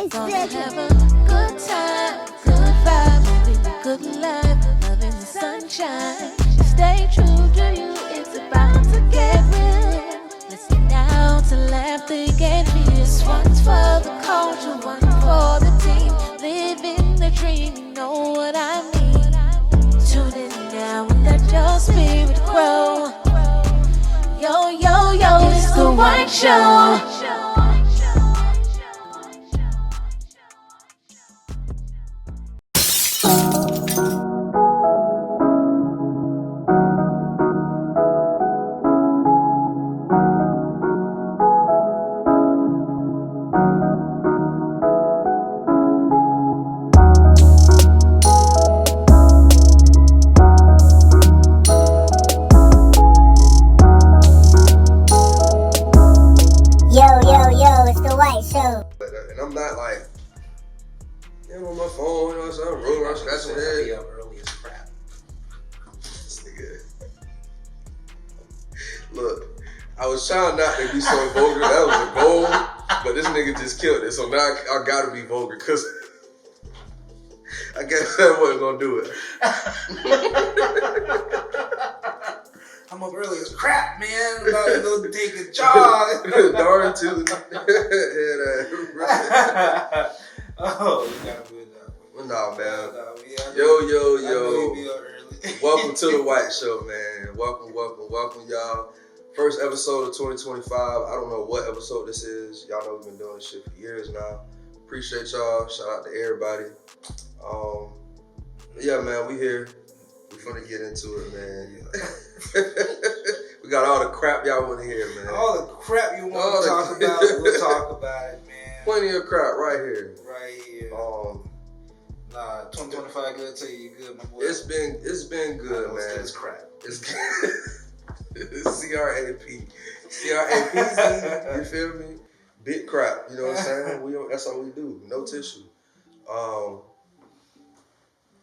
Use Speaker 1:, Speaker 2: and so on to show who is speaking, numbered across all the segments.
Speaker 1: Gonna have a good time, good vibes, live a good life, loving the sunshine. Stay true to you, it's about to get real. Listen now to laughter get real. This one's for the culture, one for the team. Living the dream, you know what I mean. Tune in now and let your spirit grow. Yo, yo, yo, it's the White Show.
Speaker 2: And I'm not like, on my phone, you know what I'm saying? I'm rolling around scratching my head.
Speaker 3: Be up early as crap.
Speaker 2: This nigga. Look, I was trying not to be so vulgar. That was a goal, but this nigga just killed it. So now I gotta be vulgar because I guess that wasn't gonna do it.
Speaker 3: I'm up early as crap, man. I'm about to go take a jog.
Speaker 2: Darn tooth.
Speaker 3: Oh, you gotta do it that way.
Speaker 2: Well, nah, man.
Speaker 3: Yeah,
Speaker 2: Yo. Welcome to the White Show, man. Welcome, y'all. First episode of 2025. I don't know what episode this is. Y'all know we've been doing this shit for years now. Appreciate y'all. Shout out to everybody. Yeah, man, we here. We finna get into it, man. We got all the crap y'all want to hear, man.
Speaker 3: All the crap you want to talk about, we'll talk about it, man.
Speaker 2: Plenty of crap right here.
Speaker 3: Right here. 2025 good. Tell you good, my boy.
Speaker 2: It's been good, man.
Speaker 3: It's crap.
Speaker 2: It's C-R-A-P. C-R-A-P-Z, you feel me? Big crap, you know what I'm saying? That's all we do. No tissue.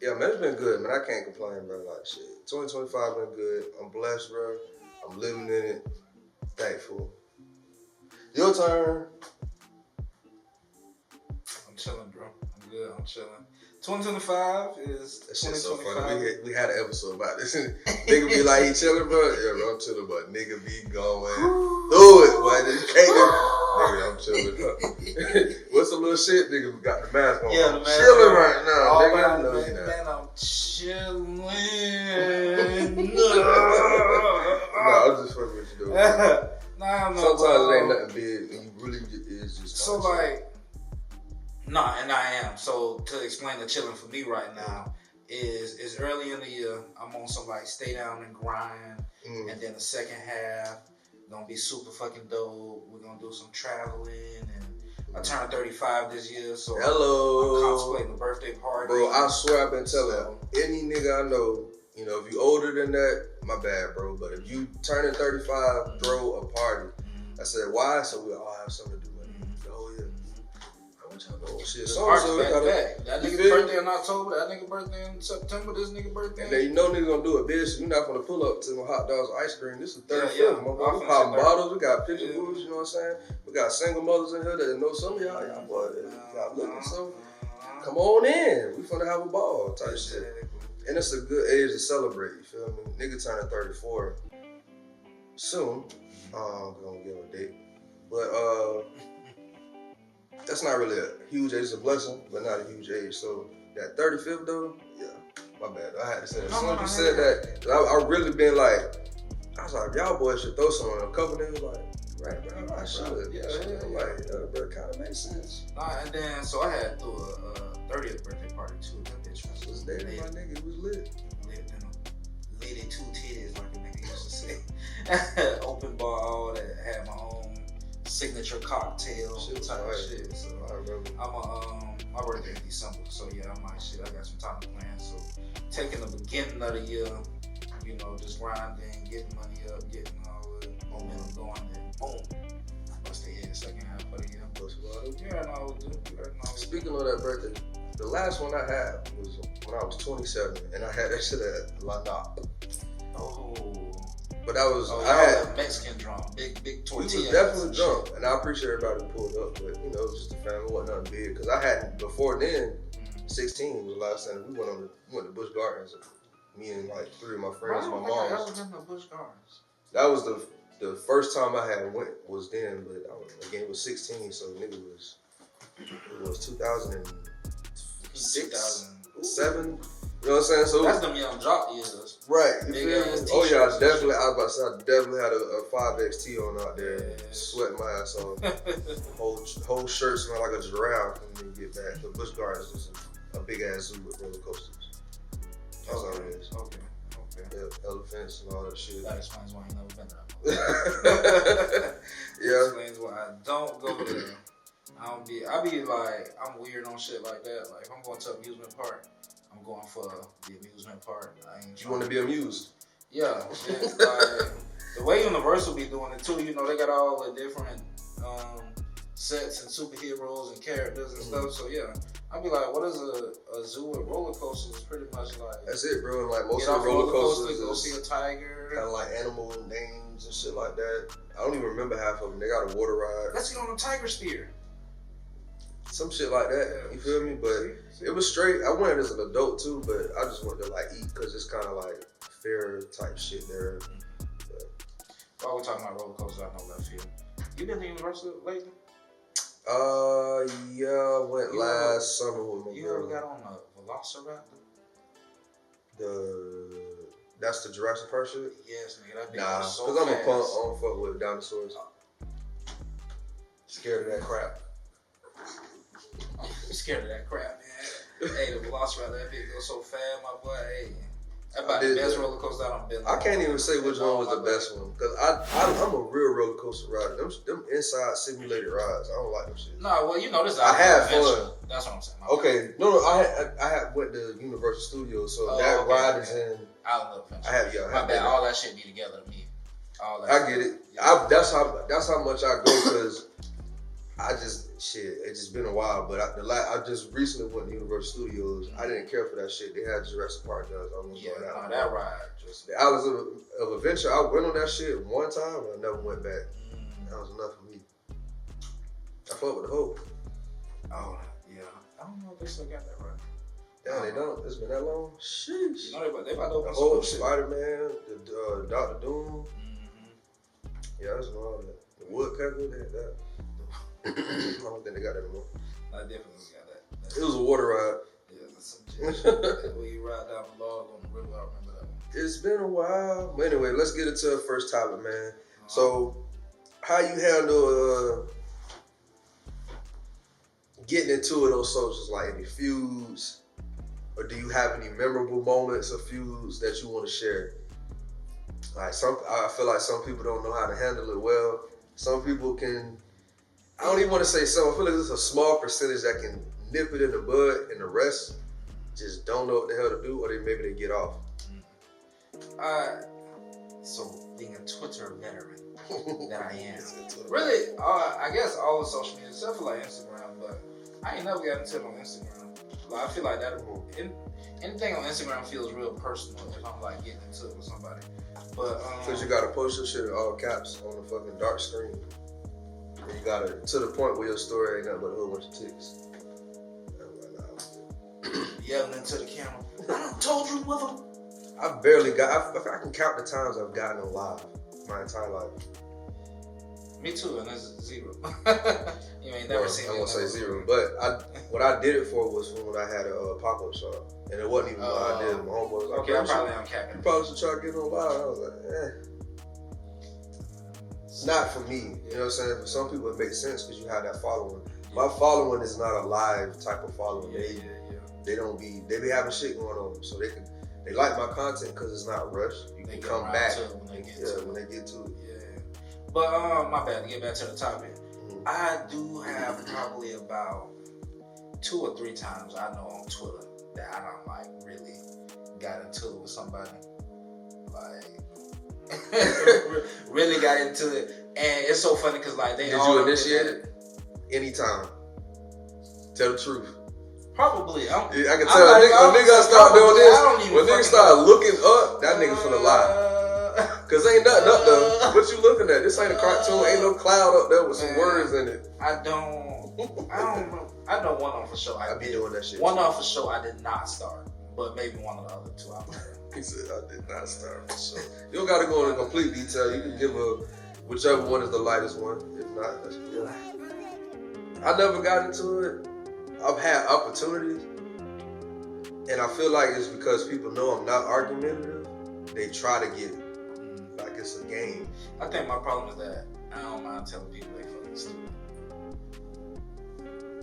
Speaker 2: Yeah, man, it's been good, man. I can't complain, bro. Like, shit. 2025 been good. I'm blessed, bro. I'm living in it. Thankful. Your turn.
Speaker 3: I'm chilling, bro. I'm good. I'm chilling. 2025 is
Speaker 2: that shit's so
Speaker 3: 2025.
Speaker 2: funny. We had an episode about this. Nigga be like, he chilling, bro? Yeah, bro, I'm chilling, but nigga be going through it, boy. You can't nigga, I'm chilling. What's the little shit? Nigga got the mask on.
Speaker 3: Yeah, the mask
Speaker 2: chilling right now.
Speaker 3: All
Speaker 2: nigga,
Speaker 3: right,
Speaker 2: I know you
Speaker 3: man, I'm chilling.
Speaker 2: Nah, I'm just fucking with you, though.
Speaker 3: Nah,
Speaker 2: sometimes it ain't nothing big, and you really is just.
Speaker 3: So like. Nah, and I am. So to explain the chilling for me right now is early in the year. I'm on some like stay down and grind, and then the second half gonna be super fucking dope. We're gonna do some traveling, and I turned 35 this year, so
Speaker 2: hello.
Speaker 3: I'm contemplating a birthday party.
Speaker 2: Bro, I swear I've been telling any nigga I know, you know, if you older than that, my bad, bro. But if you turning 35, throw a party. I said, why? So we all have something to do. Oh shit!
Speaker 3: So back. That nigga's birthday in October. That nigga birthday in September. This nigga birthday.
Speaker 2: And then you know niggas gonna do it, bitch. You're not gonna pull up to no hot dogs, ice cream. This is 35th.
Speaker 3: Yeah.
Speaker 2: We popping bottles. We got picture booths. You know what I'm saying? We got single mothers in here that know some of y'all boy, y'all looking so. Come on in. We finna have a ball type shit. And it's a good age to celebrate. You feel me? Nigga turning 34 soon. Gonna give a date, but that's not really a huge age. It's a blessing, but not a huge age. So that 35th though, yeah, my bad. I had to say that. As soon as you said that, I really been like, I was like, y'all boys should throw some on a couple niggas like, right, bro, I should. Yeah. Like, bro, it kind of makes sense.
Speaker 3: And then, so I had threw a 30th birthday party too. That bitch was
Speaker 2: lit. My nigga, it was lit.
Speaker 3: Lit two titties, like a nigga used to say. Open bar, all that. Had my own signature cocktail type of shit. So my birthday in December, so yeah, I'm like shit. I got some time to plan. So taking the beginning of the year, you know, just grinding, getting money up, getting all the momentum going, then boom, bust the head second half of the year.
Speaker 2: Speaking of that birthday, the last one I had was when I was 27, and I had that shit at La Nop.
Speaker 3: Oh.
Speaker 2: But that was
Speaker 3: I had Mexican drunk, big tortilla.
Speaker 2: We was definitely drunk, and I appreciate everybody who pulled up, but you know, it was just a family, it wasn't nothing big. Because I hadn't before then. 16 was the last time we went to Busch Gardens. Me and like 3 of my friends, my mom.
Speaker 3: I was in the Busch Gardens.
Speaker 2: That was the first time I had went was then, but again it was 16, so nigga it was 2006, 2007. You know what I'm saying? So
Speaker 3: that's them young jock years.
Speaker 2: Right. You feel me? Oh yeah, I definitely had a 5XT on out there, sweating my ass off. whole shirt smelled like a giraffe when we get back. The Busch Gardens is a big ass zoo with roller coasters. That's all it is. Okay. Yeah, elephants and all that shit.
Speaker 3: That explains why I ain't never been there.
Speaker 2: Yeah.
Speaker 3: Explains why I don't go there. I be like, I'm weird on shit like that. Like if I'm going to an amusement park, I'm going for the amusement park.
Speaker 2: You want to be amused?
Speaker 3: Yeah. It's like, the way Universal be doing it too, you know, they got all the different sets and superheroes and characters and stuff. So yeah, I'd be like, what is a zoo with roller coasters? Is pretty much like
Speaker 2: that's it, bro. Like most of the roller coasters,
Speaker 3: go see a tiger,
Speaker 2: kind of like animal names and shit like that. I don't even remember half of them. They got a water ride.
Speaker 3: Let's get on a tiger spear.
Speaker 2: Some shit like that. You feel me? But it was straight. I went as an adult too, but I just went to like eat because it's kind of like fair type shit there.
Speaker 3: While we're talking about roller coasters, I know left field. You been to Universal lately?
Speaker 2: Yeah, I went last summer with my girl.
Speaker 3: You ever got on a Velociraptor?
Speaker 2: That's the Jurassic Park shit?
Speaker 3: Yes, nigga. That
Speaker 2: nah,
Speaker 3: so
Speaker 2: because I'm a punk. I don't fuck with dinosaurs. Scared of that crap.
Speaker 3: I'm scared of that crap, man. Hey, the Velociraptor, that bitch goes so fast, my boy. Hey, that's about the best roller coaster I've been on.
Speaker 2: I can't even say which one was the best one because I'm a real roller coaster rider. Them inside simulated rides, I don't like them shit.
Speaker 3: No, well, you know this.
Speaker 2: I had fun.
Speaker 3: That's what I'm saying.
Speaker 2: Okay, no, I had went to Universal Studios, so that ride is in.
Speaker 3: Island of Adventure.
Speaker 2: I have
Speaker 3: my bad. All that shit be together to me. All that.
Speaker 2: I get it. Yeah. That's how much I go because it's just been a while. But I just recently went to Universal Studios. I didn't care for that shit. They had Jurassic Park.
Speaker 3: That ride.
Speaker 2: The Islands of Adventure. I went on that shit one time and I never went back. That was enough for me. I fuck with the Hulk.
Speaker 3: Oh yeah. I don't know if they still got that right.
Speaker 2: Yeah, they don't. It's been that long. Sheesh.
Speaker 3: You know they about to open
Speaker 2: the whole Spider-Man, the Dr. Doom. Yeah, that's all that. The Woodpecker, that. I don't think they got that anymore.
Speaker 3: I definitely got that.
Speaker 2: It was a water ride.
Speaker 3: Yeah, that's some shit. When you ride down the log on the river, I remember that one.
Speaker 2: It's been a while. But anyway, let's get into the first topic, man. So, how you handle getting into it on socials? Like any feuds? Or do you have any memorable moments of feuds that you want to share? Like I feel like some people don't know how to handle it well. Some people can. I don't even want to say some. I feel like there's a small percentage that can nip it in the bud, and the rest just don't know what the hell to do, or maybe they get off.
Speaker 3: So being a Twitter veteran that I am, really, I guess all the social media except for like Instagram, but I ain't never got into it on Instagram. Like, I feel like that anything on Instagram feels real personal if I'm like getting into it with somebody. But
Speaker 2: because you gotta post your shit in all caps on a fucking dark screen. And you gotta to the point where your story ain't nothing but a whole bunch of ticks.
Speaker 3: Yelling into the camera. I done told you, mother.
Speaker 2: I barely got. I can count the times I've gotten on live my entire life.
Speaker 3: Me too, and that's 0. You ain't never seen me.
Speaker 2: I'm gonna say 0, but what I did it for was when I had a pop-up shop, and it wasn't even what I did. My homeboy was like,
Speaker 3: "Okay, I'm probably on capping.
Speaker 2: You probably should try to get on live." I was like, Not for me. You know what I'm saying? For some people, it makes sense because you have that following. My following is not a live type of following. They don't be. They be having shit going on, so they like my content because it's not rushed. You can come back
Speaker 3: when they get to it.
Speaker 2: Yeah.
Speaker 3: But my bad. To get back to the topic, I do have probably about 2 or 3 times I know on Twitter that I don't like really got into it with somebody, like really got into it, and it's so funny because like they.
Speaker 2: Did you initiate it? Anytime. Tell the truth.
Speaker 3: Probably.
Speaker 2: I can tell. When niggas start doing this, when niggas start looking up, that nigga finna lie. Cause ain't nothing up there. What you looking at? This ain't a cartoon. Ain't no cloud up there with some words in it.
Speaker 3: I don't know. I know one on for sure.
Speaker 2: I be doing that shit.
Speaker 3: One on for sure. I did not start, but maybe one of the other two. I might.
Speaker 2: He said I did not start for sure. You don't gotta go into complete detail. You can give whichever one is the lightest one. If not, that's cool. I never got into it. I've had opportunities, and I feel like it's because people know I'm not argumentative. They try to get it like it's a game.
Speaker 3: I think my problem is that I don't mind telling people they fucking stupid.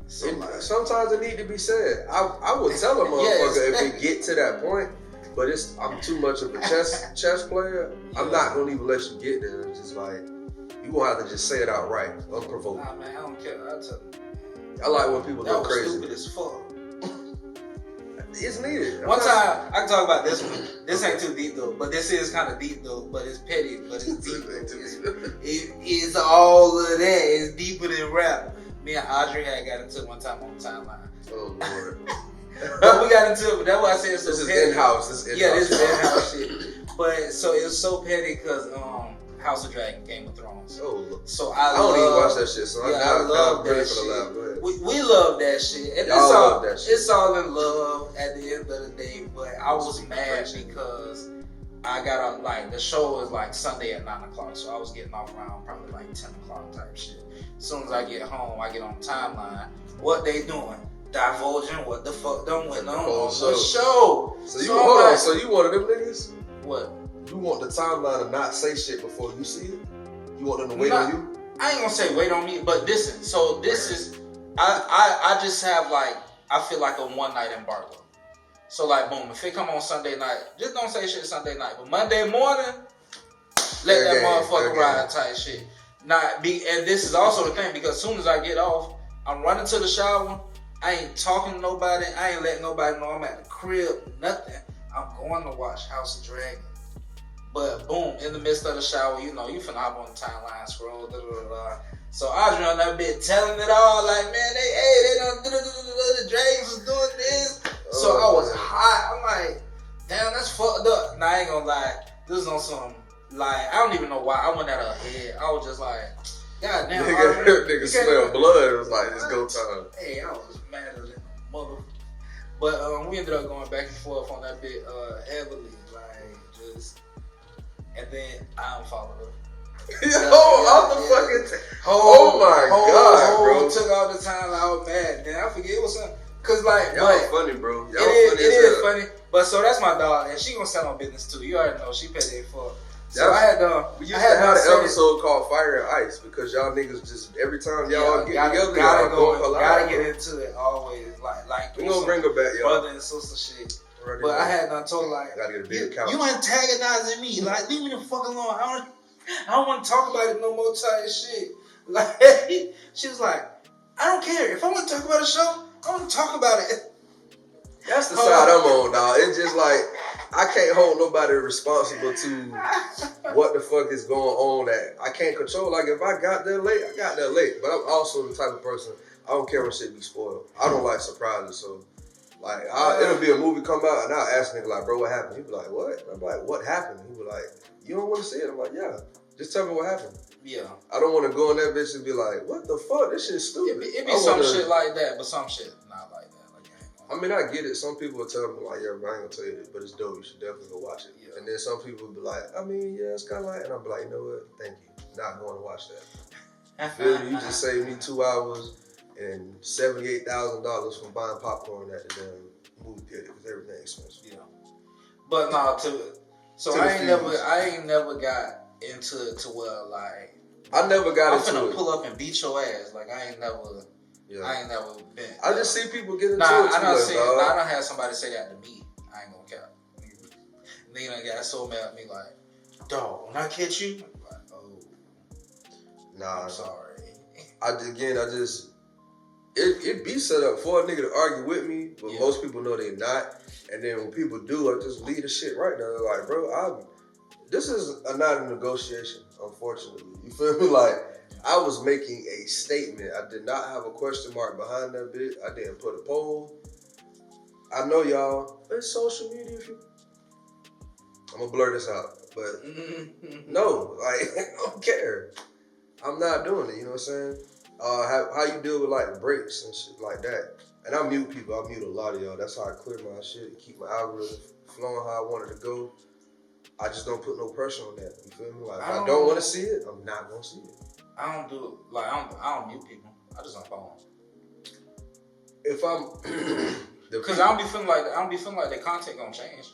Speaker 2: Sometimes it need to be said. I would tell a motherfucker if it get to that point, but I'm too much of a chess player. Yeah. I'm not gonna even let you get there. It's just like you gonna have to just say it outright, unprovoked.
Speaker 3: Nah, man, I don't care. I tell you.
Speaker 2: I like when people go crazy.
Speaker 3: Stupid as fuck.
Speaker 2: It's needed.
Speaker 3: One time, I can talk about this one. This ain't too deep though, but this is kind of deep though. But it's petty, but it's deep. It's all of that. It's deeper than rap. Me and Audrey had got into it one time on the timeline.
Speaker 2: Oh Lord.
Speaker 3: But we got into it. But that's why I said it's so
Speaker 2: this
Speaker 3: petty.
Speaker 2: Is in-house. This
Speaker 3: is in-house shit. But so it was so petty because House of Dragon, Game of Thrones.
Speaker 2: Oh, look.
Speaker 3: So
Speaker 2: I don't even watch that shit. So
Speaker 3: I love that shit.
Speaker 2: Go ahead.
Speaker 3: We love that shit. And
Speaker 2: love that shit.
Speaker 3: It's all in love at the end of the day. But I was mad because I got up, like, the show was like Sunday at 9 o'clock. So I was getting off around probably like 10 o'clock type shit. As soon as I get home, I get on the timeline. What they doing? Divulging what the fuck done went on the show.
Speaker 2: So you hold on. So you one of them niggas?
Speaker 3: What?
Speaker 2: You want the timeline to not say shit before you see it? You want them to wait on you?
Speaker 3: I ain't gonna say wait on me, but listen. So this is, I just have like, I feel like a one night embargo. So like, boom, if it come on Sunday night, just don't say shit Sunday night. But Monday morning, let that motherfucker ride type shit. And this is also the thing, because as soon as I get off, I'm running to the shower. I ain't talking to nobody. I ain't letting nobody know I'm at the crib. Nothing. I'm going to watch House of Dragon. But boom, in the midst of the shower, you finna hop on the timeline, scroll, So Audrey on that bit telling it all, like, man, they done the Dragons was doing this. So I was hot. I'm like, damn, that's fucked up. Now I ain't gonna lie, this is on some, like, I don't even know why I went at her head. I was just like, God damn,
Speaker 2: nigga smell blood. It was like, it's go time.
Speaker 3: Hey, I was mad as a mother. But we ended up going back and forth on that bit heavily, like, just. And then I unfollowed her. Oh my God, bro! Took all the time. I was mad. Then I forget what something. Cause like,
Speaker 2: y'all funny, bro. Y'all
Speaker 3: it is funny. But so that's my dog, and she gonna sell on business too. You already know she petty as fuck. So I had
Speaker 2: we used to have an episode called Fire and Ice because y'all niggas just every time y'all get together,
Speaker 3: gotta get into it always. Like
Speaker 2: we gonna bring her back, y'all.
Speaker 3: Brother and sister shit. But I had done told her, like, you antagonizing me. Like, leave me the fuck alone. I don't want to talk about it no more type shit. Like, she was like, I don't care. If I want to talk about a show, I want to talk about it.
Speaker 2: That's the side I'm on, dog. It's just like, I can't hold nobody responsible to what the fuck is going on that I can't control. Like, if I got there late, I got there late. But I'm also the type of person, I don't care when shit be spoiled. I don't like surprises, so. Like, it'll be a movie come out, and I'll ask nigga, like, bro, what happened? He'll be like, what? I'm like, what happened? He be like, you don't want to see it? I'm like, yeah. Just tell me what happened.
Speaker 3: Yeah.
Speaker 2: I don't want to go in that bitch and be like, what the fuck? This shit's stupid.
Speaker 3: It be some shit like that, but some shit not like that. Like,
Speaker 2: I mean, I get it. Some people will tell me, like, yeah, I ain't gonna tell you this, but it's dope. You should definitely go watch it. Yeah. And then some people will be like, I mean, yeah, it's kind of like, and I'll be like, you know what? Thank you. Not going to watch that. Feel me? You just saved me 2 hours and $78,000 from buying popcorn at the damn movie theater because everything expensive. Yeah,
Speaker 3: but no, so I ain't never got into it to where like
Speaker 2: I never got into it.
Speaker 3: I'm finna pull up and beat your ass. Like I ain't never been.
Speaker 2: I just see people get into it. I
Speaker 3: don't have somebody say that to me. I ain't gonna cap. And then I got so mad at me like, dog, when I catch you, I'm like, oh,
Speaker 2: nah,
Speaker 3: I'm sorry.
Speaker 2: It be set up for a nigga to argue with me, but most people know they not. And then when people do, I just leave the shit right there. They're like, bro, this is not a negotiation, unfortunately. You feel me? Like, I was making a statement. I did not have a question mark behind that bit. I didn't put a poll. I know y'all, it's social media. I'm I'm gonna blur this out, but no, like I don't care. I'm not doing it. You know what I'm saying? How you deal with like breaks and shit like that? And I mute people. I mute a lot of y'all. That's how I clear my shit, keep my algorithm flowing how I want it to go. I just don't put no pressure on that. You feel me? Like if I don't want to see it, I'm not gonna see it.
Speaker 3: I don't do it. Like I don't mute people. I just unfollow them.
Speaker 2: If I'm,
Speaker 3: because I don't be feeling like their content gonna change.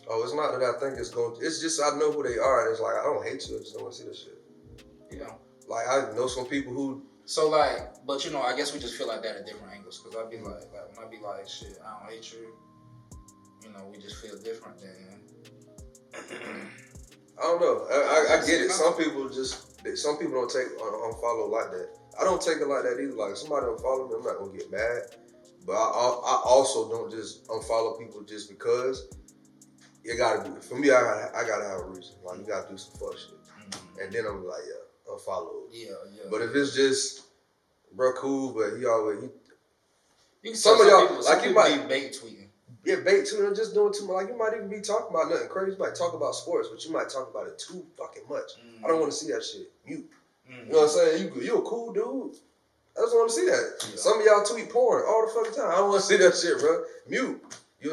Speaker 2: Oh, it's not that I think it's going. It's just I know who they are, and it's like I don't hate you. I just don't want to see this shit.
Speaker 3: Yeah.
Speaker 2: Like I know some people who.
Speaker 3: So like, but you know, I guess we just feel like that at different angles. Because I'd be like when I be like, shit, I don't hate you. You know, we just feel different then.
Speaker 2: I don't know. I get it. Some people don't take unfollow like that. I don't take it like that either. Like if somebody unfollow me, I'm not gonna get mad. But I also don't just unfollow people just because. You gotta do it. For me, I gotta have a reason. Like you gotta do some fuck shit. Mm-hmm. And then I'm like, yeah, unfollow. Yeah. But if it's just bro cool, but he always some of y'all like you might
Speaker 3: bait tweeting.
Speaker 2: Yeah, bait tweeting, just doing too much. Like you might even be talking about nothing crazy. You might talk about sports, but you might talk about it too fucking much. Mm-hmm. I don't want to see that shit. Mute. Mm-hmm. You know what I'm saying? You a cool dude. I just want to see that. Yeah. Some of y'all tweet porn all the fucking time. I don't want to see that shit, bro. Mute. I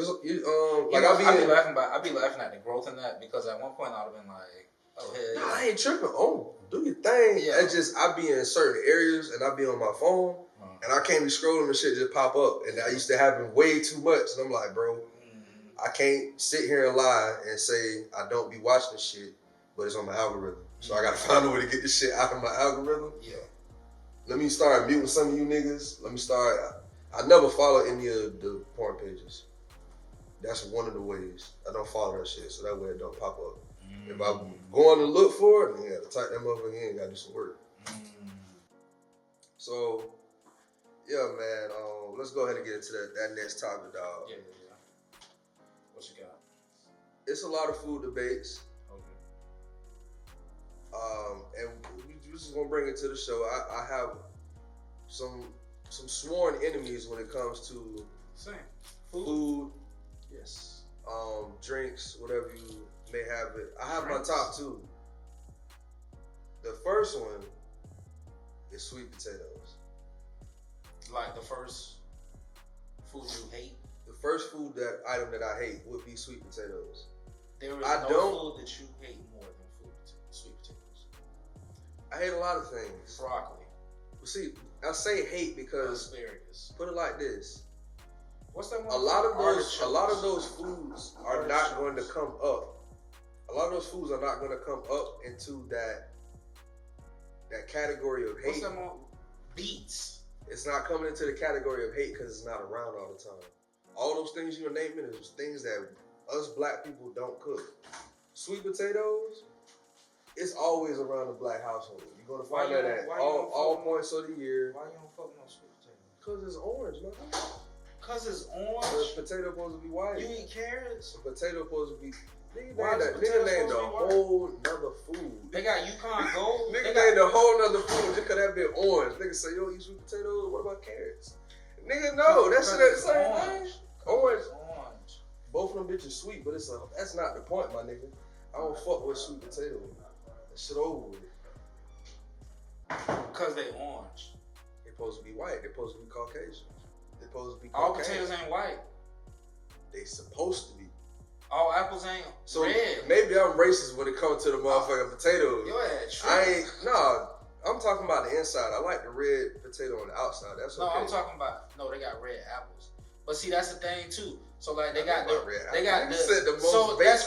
Speaker 3: be laughing at the growth in that because at one point I'd have been like, oh hell yeah.
Speaker 2: Nah, I ain't tripping. Oh, do your thing. Yeah. It's just I be in certain areas and I be on my phone and I can't be scrolling and shit just pop up. And I used to happen way too much. And I'm like, bro, I can't sit here and lie and say I don't be watching this shit, but it's on my algorithm. So I gotta find a way to get this shit out of my algorithm. Yeah. Let me start muting some of you niggas. I never follow any of the porn pages. That's one of the ways. I don't follow that shit, so that way it don't pop up. If I'm going to look for it, then you gotta type that motherfucker in, you gotta do some work. So, yeah, man, let's go ahead and get into that next topic, dog.
Speaker 3: Yeah. What you got?
Speaker 2: It's a lot of food debates.
Speaker 3: Okay.
Speaker 2: And we're just gonna bring it to the show. I have some sworn enemies when it comes to food.
Speaker 3: Yes.
Speaker 2: Drinks, whatever you may have it. I have my top two. The first one is sweet potatoes.
Speaker 3: Like the first food you hate?
Speaker 2: The first item that I hate would be sweet potatoes.
Speaker 3: There is no food that you hate more than sweet potatoes.
Speaker 2: I hate a lot of things.
Speaker 3: Broccoli.
Speaker 2: Well, see, I say hate because
Speaker 3: asparagus.
Speaker 2: Put it like this.
Speaker 3: What's that one?
Speaker 2: A lot of those foods are not going to come up. A lot of those foods are not going to come up into that category of hate.
Speaker 3: What's that one? Beets.
Speaker 2: It's not coming into the category of hate because it's not around all the time. All those things you're naming is things that us black people don't cook. Sweet potatoes, it's always around the black household. You're going to find that at all points of the year.
Speaker 3: Why you don't fuck with no sweet potatoes?
Speaker 2: Because it's orange, man.
Speaker 3: Cause it's orange.
Speaker 2: The potato supposed to be white.
Speaker 3: You eat carrots.
Speaker 2: The potato supposed to be. Nigga named a whole nother food.
Speaker 3: They got Yukon Gold.
Speaker 2: Nigga named a whole nother food just cause that bit orange. Nigga say, yo, eat sweet potatoes. What about carrots? Nigga, no, that shit ain't the same thing. Orange. Both of them bitches sweet, but that's not the point, my nigga. I don't fuck with sweet potato. That shit over with.
Speaker 3: Cause they orange.
Speaker 2: They supposed to be white. They supposed to be Caucasian. They supposed to be
Speaker 3: all
Speaker 2: Caucasian.
Speaker 3: Potatoes ain't white.
Speaker 2: They supposed to be.
Speaker 3: All apples ain't red.
Speaker 2: Maybe I'm racist when it comes to the motherfucking potatoes.
Speaker 3: Your ass
Speaker 2: I'm talking about the inside. I like the red potato on the outside. That's okay.
Speaker 3: I'm talking about they got red apples. But see, that's the thing too. So like that's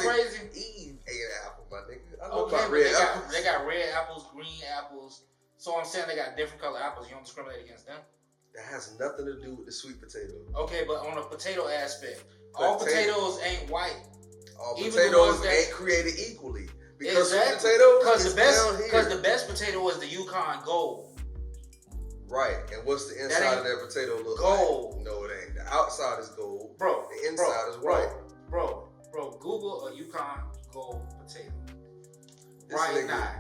Speaker 3: crazy.
Speaker 2: Eve ate an apple, my nigga. I know about red apples.
Speaker 3: They got red apples, green apples. So I'm saying they got different color apples. You don't discriminate against them.
Speaker 2: That has nothing to do with the sweet potato.
Speaker 3: Okay, but on a potato aspect, all potatoes ain't white.
Speaker 2: All potatoes ain't created equally. Because potatoes
Speaker 3: because the best potato is the Yukon Gold.
Speaker 2: Right, and what's the inside of that potato look
Speaker 3: gold.
Speaker 2: Like? No, it ain't. The outside is gold.
Speaker 3: Bro.
Speaker 2: The inside is white.
Speaker 3: Bro, Google a Yukon Gold potato.
Speaker 2: This
Speaker 3: right now.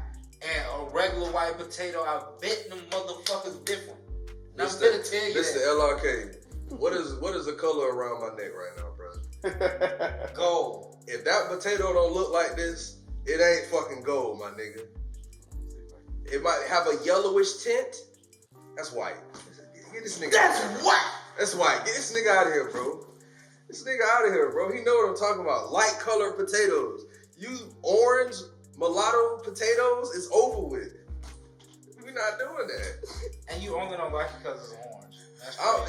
Speaker 3: And a regular white potato, I bet them motherfuckers different. Now I'm gonna tell you
Speaker 2: Mr. LRK, what is the color around my neck right now, bro?
Speaker 3: Gold.
Speaker 2: If that that potato don't look like this, it ain't fucking gold, my nigga. It might have a yellowish tint. That's white. Get this nigga out of here.
Speaker 3: White.
Speaker 2: That's white. Get this nigga out of here, bro. This nigga out of here, bro. He know what I'm talking about. Light colored potatoes. You orange mulatto potatoes, it's over with. We're not doing that.
Speaker 3: And you only don't like it because it's orange.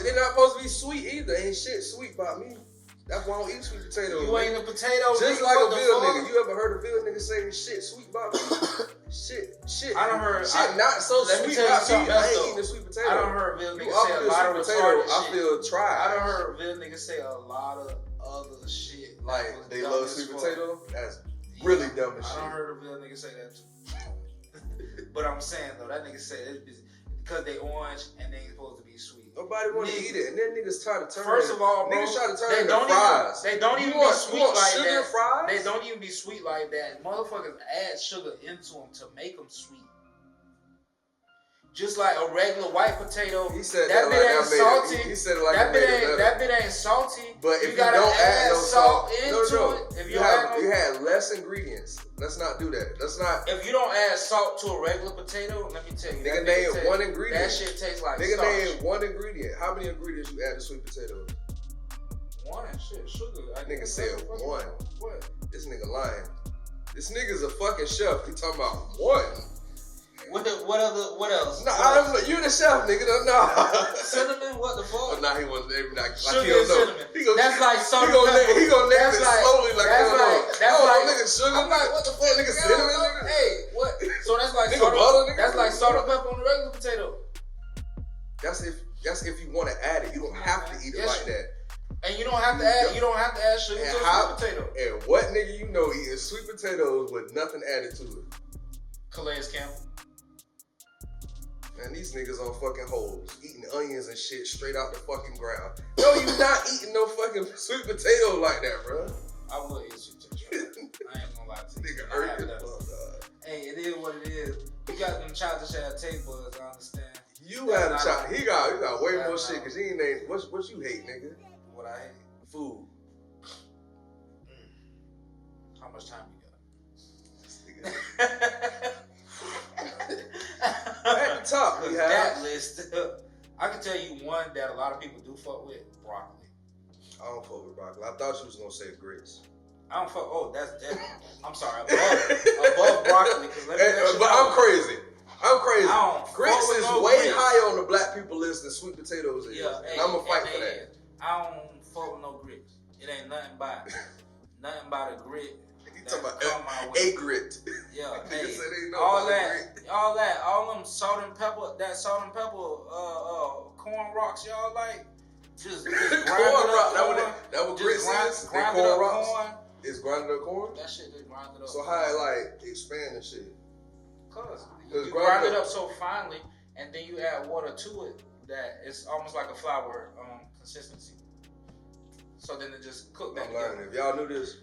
Speaker 2: They're not supposed to be sweet either. Ain't shit sweet about me. That's why I don't eat sweet potatoes.
Speaker 3: You ain't a potato.
Speaker 2: Just like a Ville nigga. You ever heard a Ville nigga say shit sweet about me? shit.
Speaker 3: I done heard.
Speaker 2: Shit not so sweet about me. I ain't eating a sweet potato.
Speaker 3: I done heard Ville niggas say a lot of
Speaker 2: potato.
Speaker 3: retarded
Speaker 2: I feel tried.
Speaker 3: I done heard Ville niggas say a lot of other shit.
Speaker 2: Like they love sweet potato? That's really dumb as shit.
Speaker 3: I done heard a Ville nigga say that too. But I'm saying though, that nigga said it's because they orange and they ain't supposed to be sweet.
Speaker 2: Nobody want to eat it, and then niggas try to turn.
Speaker 3: First of all, bro,
Speaker 2: niggas try to turn into fries.
Speaker 3: They don't even be sweet like
Speaker 2: sugar
Speaker 3: that.
Speaker 2: Fries?
Speaker 3: They don't even be sweet like that. Motherfuckers add sugar into them to make them sweet. Just like a regular white potato.
Speaker 2: He said
Speaker 3: that bit ain't salty.
Speaker 2: He said it like
Speaker 3: that bit ain't salty.
Speaker 2: But if you
Speaker 3: gotta
Speaker 2: don't add no salt
Speaker 3: into it, if
Speaker 2: you had less ingredients. Let's not do that. Let's not.
Speaker 3: If you don't add salt to a regular potato, let me tell you.
Speaker 2: Nigga name one ingredient.
Speaker 3: That shit tastes like
Speaker 2: nigga
Speaker 3: starch.
Speaker 2: name one ingredient. How many ingredients you add to sweet potatoes?
Speaker 3: One shit, sugar.
Speaker 2: Nigga said one.
Speaker 3: What?
Speaker 2: This nigga lying. This nigga's a fucking chef. He talking about one.
Speaker 3: What else?
Speaker 2: Nah, you're the chef, nigga. Nah.
Speaker 3: Cinnamon? What the fuck?
Speaker 2: Oh, nah, he wasn't able to.
Speaker 3: Sugar and cinnamon. That's like salt and pepper.
Speaker 2: He gonna name it slowly like
Speaker 3: that's like
Speaker 2: nigga sugar.
Speaker 3: I'm like, what the fuck?
Speaker 2: Nigga cinnamon, nigga.
Speaker 3: Hey, what? So that's like
Speaker 2: nigga butter, nigga.
Speaker 3: That's like salt and pepper on the regular potato.
Speaker 2: That's if you want to add it. You don't have to eat it like that.
Speaker 3: And you don't have to add. You don't have to add sugar to a sweet potato.
Speaker 2: And what nigga you know eating sweet potatoes with nothing added to it?
Speaker 3: Calais Campbell.
Speaker 2: Man, these niggas on fucking holes, eating onions and shit straight out the fucking ground. No, you not eating no fucking sweet potato like that, bro.
Speaker 3: I will eat sweet potato. I ain't gonna lie to you.
Speaker 2: Nigga hurt your fuck.
Speaker 3: Hey, it is what it is. You got them childish ass taste buds, I understand.
Speaker 2: You had a child. He got way more shit because he ain't named. What you hate, nigga?
Speaker 3: What I hate?
Speaker 2: Food.
Speaker 3: How much time you got?
Speaker 2: At the top, we have
Speaker 3: that list. I can tell you one that a lot of people do fuck with: broccoli.
Speaker 2: I don't fuck with broccoli. I thought you was gonna say grits.
Speaker 3: I don't fuck. Oh, that's definitely. I'm sorry. Above broccoli.
Speaker 2: But I'm crazy. Grits is way
Speaker 3: grits.
Speaker 2: higher on the black people list than sweet potatoes is.
Speaker 3: Yeah,
Speaker 2: and I'm gonna fight for that.
Speaker 3: I don't fuck with no grits. It ain't nothing but a grit.
Speaker 2: You talking about a grit?
Speaker 3: Yeah, hey,
Speaker 2: all
Speaker 3: them salt and pepper, corn rocks y'all like. Just grind
Speaker 2: corn rock.
Speaker 3: That
Speaker 2: what grits is.
Speaker 3: Grind
Speaker 2: corn rocks. It's grinded up corn.
Speaker 3: That shit just grind it up.
Speaker 2: So how it like expand and shit?
Speaker 3: Cause you grind it up so finely, and then you add water to it that it's almost like a flour consistency. So then it just cook back together.
Speaker 2: If y'all knew this.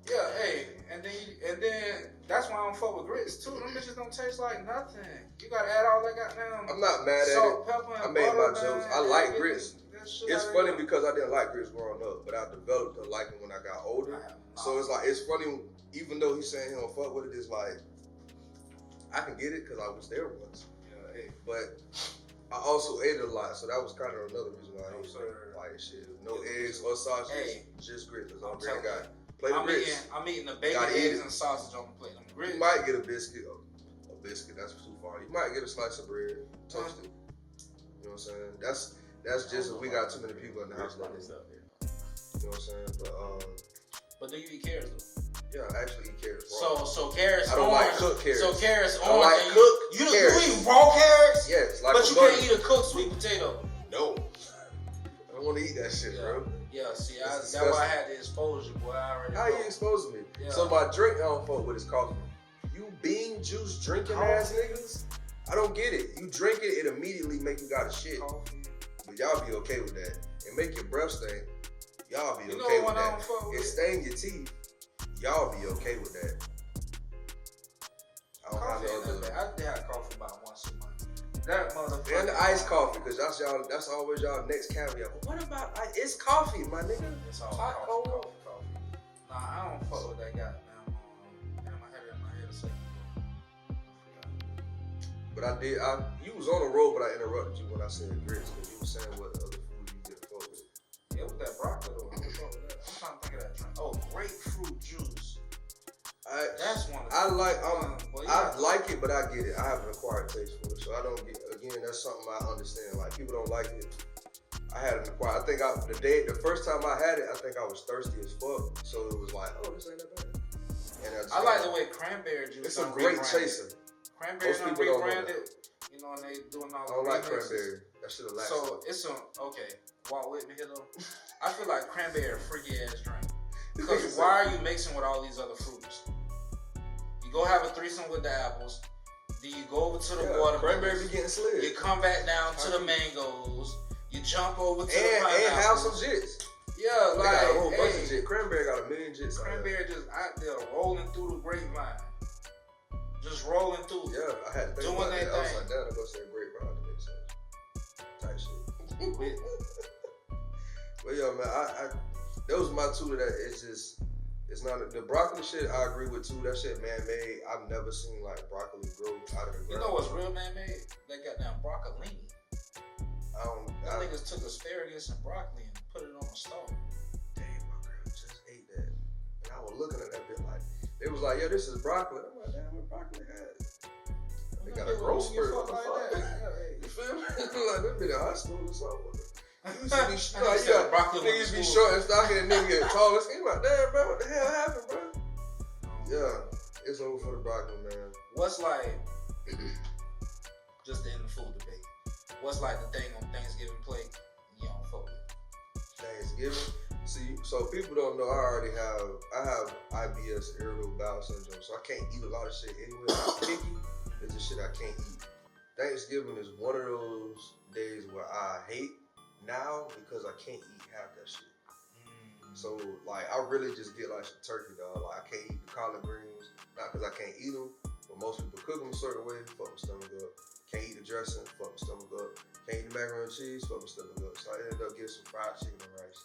Speaker 3: Yeah, hey, and then that's why I don't fuck with grits too. Them bitches don't taste like nothing. You gotta add all that goddamn.
Speaker 2: I'm not mad at
Speaker 3: salt,
Speaker 2: it.
Speaker 3: Pepper, and
Speaker 2: I made
Speaker 3: butter,
Speaker 2: my jokes. I like grits. It's funny because I didn't like grits growing up, but I developed to like them when I got older. So it's funny, even though he's saying he don't fuck with it, it's like I can get it because I was there once. Yeah, hey, but I also ate it a lot, so that was kind of another reason why I don't like shit. No eggs or sausage, just grits. That's all I got.
Speaker 3: I'm eating the bacon, eggs, and sausage on the plate.
Speaker 2: You might get a biscuit. A biscuit, that's too far. You might get a slice of bread, toasted. You know what I'm saying? That's just if we got too many people in the house like this. You know what I'm saying?
Speaker 3: But do you eat carrots though?
Speaker 2: Yeah, I actually eat carrots raw.
Speaker 3: So carrots.
Speaker 2: I don't like cooked carrots.
Speaker 3: So carrots
Speaker 2: I don't like cooked carrots.
Speaker 3: You eat raw carrots?
Speaker 2: Yes, like
Speaker 3: but you can't eat a cooked sweet potato.
Speaker 2: No. I don't want to eat that shit, bro.
Speaker 3: Yeah, see, that's why I had the exposure, boy.
Speaker 2: How you exposing me? Yeah. So my drink I don't fuck with is coffee. You bean juice drinking ass niggas? I don't get it. You drink it, it immediately make you got a shit. Coffee. But y'all be okay with that. And make your breath stink. Y'all be okay with that. It stain your teeth. Y'all be okay with that. I don't have no other.
Speaker 3: I did have coffee about once a month. That motherfucker.
Speaker 2: And the iced coffee, because that's always y'all next caveat. But what about it's coffee, my nigga?
Speaker 3: It's all hot coffee. Nah, I don't fuck with that got now. Damn, I had it in my head a second ago.
Speaker 2: But you was on the road, but I interrupted you when I said grits, because you were saying what other food you get fuck with.
Speaker 3: Yeah, with that broccoli though. I'm trying to think of that drink. Oh, grapefruit juice. That's one.
Speaker 2: I like it, but I get it. I have an acquired taste for it, so I don't get. Again, that's something I understand. Like people don't like it. I had an acquired. I think the first time I had it, I think I was thirsty as fuck. So it was like, oh, this ain't that bad. And
Speaker 3: I like the way cranberry juice.
Speaker 2: It's a great chaser.
Speaker 3: Cranberry not rebranded. You know, and they doing all.
Speaker 2: I don't like cranberry. That shit a lax.
Speaker 3: So it's okay. Walt Whitman here though. I feel like cranberry a freaky ass drink. Because why are you mixing with all these other fruits? You go have a threesome with the apples. Then you go over to the water.
Speaker 2: Cranberry be getting slid.
Speaker 3: You come back down to the mangoes. You jump over to the pineapples.
Speaker 2: And have some jits.
Speaker 3: Yeah,
Speaker 2: they got a whole bunch of jits. Cranberry got a million jits.
Speaker 3: Cranberry just out there rolling through the grapevine. Just rolling through.
Speaker 2: Yeah, I had to think about that. I was like, damn, I go say grapevine to make sense. Type shit. Well, yo, man, those are my two that it's not the broccoli shit. I agree with too. That shit man-made. I've never seen like broccoli grow out of the ground.
Speaker 3: You know what's real man-made? They got down broccolini. Them niggas took asparagus and broccoli and put it on a stove.
Speaker 2: Damn, my girl just ate that. And I was looking at that bit like, they was like, yeah, this is broccoli. I'm like, damn, what broccoli has? They got a growth spurt. What the fuck? You feel me? Like, they been in high school or something. You used to be niggas be short and stocky and nigga get tall. It's like, damn, bro, what the hell happened, bro? Yeah, it's over for the broccoli, man.
Speaker 3: What's like, just to end the food debate, what's like the thing on Thanksgiving plate you don't fuck with?
Speaker 2: Thanksgiving? See, so people don't know I have IBS, irritable bowel syndrome, so I can't eat a lot of shit anyway. I'm picky. It's the shit I can't eat. Thanksgiving is one of those days where I hate now because I can't eat half that shit. So like I really just get like some turkey, dog. Like I can't eat the collard greens, not because I can't eat them, but most people cook them a certain way, fuck my stomach up. Can't eat the dressing, fuck my stomach up. Can't eat the macaroni and cheese, fuck my stomach up. So I ended up getting some fried chicken and rice.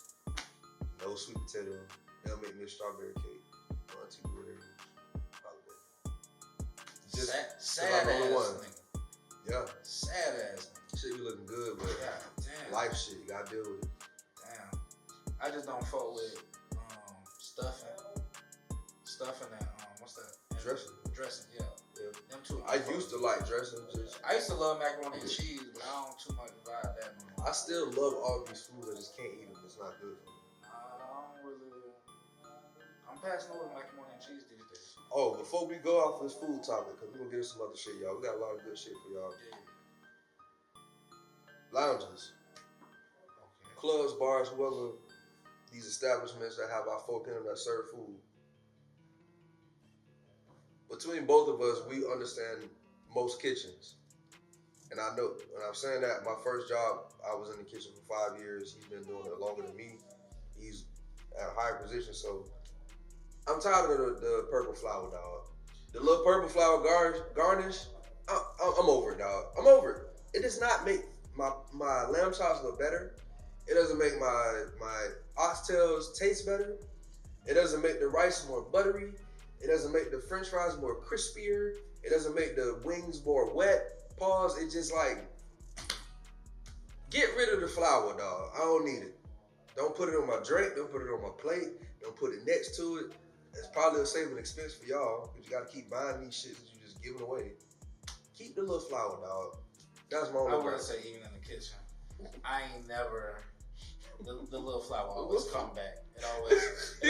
Speaker 2: No sweet potato. They'll make me a strawberry cake. Auntie whatever. Holiday. Just
Speaker 3: sad ass nigga.
Speaker 2: Yeah.
Speaker 3: Sad ass nigga.
Speaker 2: Shit be looking good, but
Speaker 3: damn.
Speaker 2: Life shit, you gotta deal with it.
Speaker 3: Damn. I just don't fuck with stuffing that what's that? Dressing, yeah. Them two.
Speaker 2: I used to like dressing.
Speaker 3: I used to love macaroni and cheese, but I don't too much vibe that no more.
Speaker 2: I still love all these foods. I just can't eat them. It's not good for me.
Speaker 3: I'm passing over to macaroni and cheese these days.
Speaker 2: Oh, before we go off this food topic, because we're gonna get some other shit, y'all. We got a lot of good shit for y'all.
Speaker 3: Yeah.
Speaker 2: Lounges, clubs, bars, whoever, these establishments that have our folk in them that serve food. Between both of us, we understand most kitchens. And I know, when I'm saying that, my first job, I was in the kitchen for 5 years. He's been doing it longer than me. He's at a higher position, so I'm tired of the purple flower, dog. The little purple flower garnish, I'm over it, dog. I'm over it. It does not make my lamb chops look better. It doesn't make my oxtails taste better. It doesn't make the rice more buttery. It doesn't make the french fries more crispier. It doesn't make the wings more wet. Pause. It just like, get rid of the flour, dog. I don't need it. Don't put it on my drink. Don't put it on my plate. Don't put it next to it. It's probably a saving expense for y'all because you got to keep buying these shits that you just giving away. Keep the little flour, dog. That's my only.
Speaker 3: I would say even in the kitchen, I ain't never. The little flour always come back. It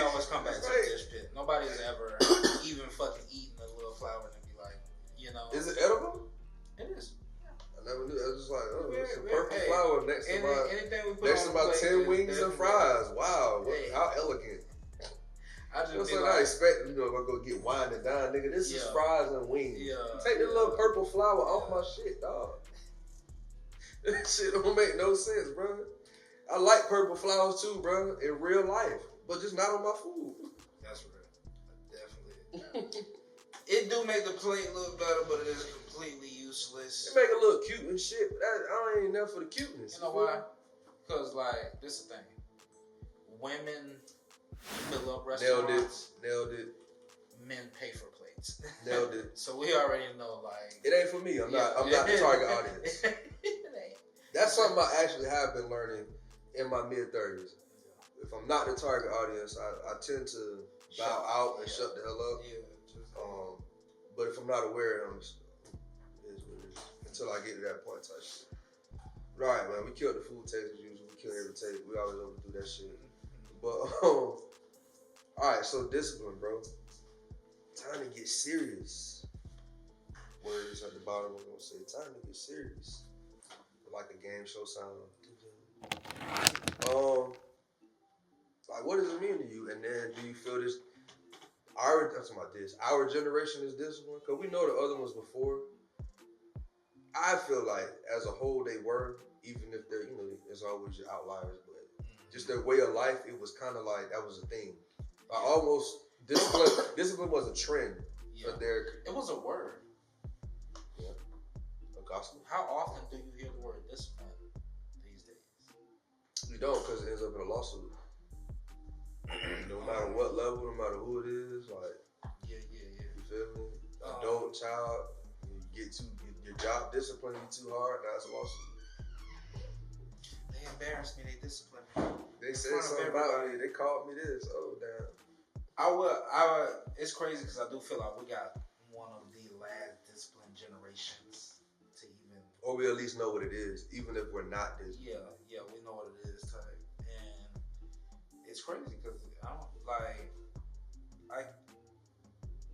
Speaker 3: always come back to the dish pit. Nobody's ever even fucking eaten the little flour and be like, you know.
Speaker 2: Is it edible?
Speaker 3: It is.
Speaker 2: I never knew. I was just like, oh, it's a purple flour next to my 10 wings and fries. Wow, how elegant.
Speaker 3: I just
Speaker 2: I expect, if I go get wine and dine, nigga, this is fries and wings. Yeah, take the little purple flour off my shit, dog. That shit don't make no sense, bro. I like purple flowers too, bro, in real life, but just not on my food.
Speaker 3: That's real. Definitely. It do make the plate look better, but it is completely useless.
Speaker 2: It make it look cute and shit, but I ain't there for the cuteness.
Speaker 3: You know why? Because, like, this is the thing. Women fill up restaurants.
Speaker 2: Nailed it.
Speaker 3: Men pay for plates.
Speaker 2: Nailed it.
Speaker 3: So we already know, like,
Speaker 2: it ain't for me. I'm not the target audience. That's something I actually have been learning in my mid-30s. If I'm not the target audience, I tend to bow out and shut the hell up. Yeah. But if I'm not aware, it is what it is. Until I get to that point type shit. Right, man. We kill the food taste as usual. We kill every taste. We always overdo that shit. But all right, so discipline, bro. Time to get serious. Words at the bottom. We're gonna say time to get serious. Like a game show sound. Like, what does it mean to you? And then, do you feel this? I'm talking about this. Our generation is disciplined because we know the other ones before. I feel like, as a whole, they were. Even if they're, there's always your outliers, but just their way of life, it was kind of like that was a thing. Almost discipline was a trend for their.
Speaker 3: It was a word.
Speaker 2: Yeah. A gospel.
Speaker 3: How often do you hear the word discipline these days?
Speaker 2: You don't, because it ends up in a lawsuit. No matter what level, no matter who it is, like.
Speaker 3: Yeah.
Speaker 2: You feel me? Adult, child, your job discipline you too hard, now it's a lawsuit.
Speaker 3: They embarrassed me. They disciplined me.
Speaker 2: They said something about me. They called me this. Oh damn.
Speaker 3: It's crazy because I do feel like we got one of the last disciplined generations to even.
Speaker 2: Or we at least know what it is, even if we're not disciplined.
Speaker 3: Yeah, we know what it is type, and it's crazy because I don't like. I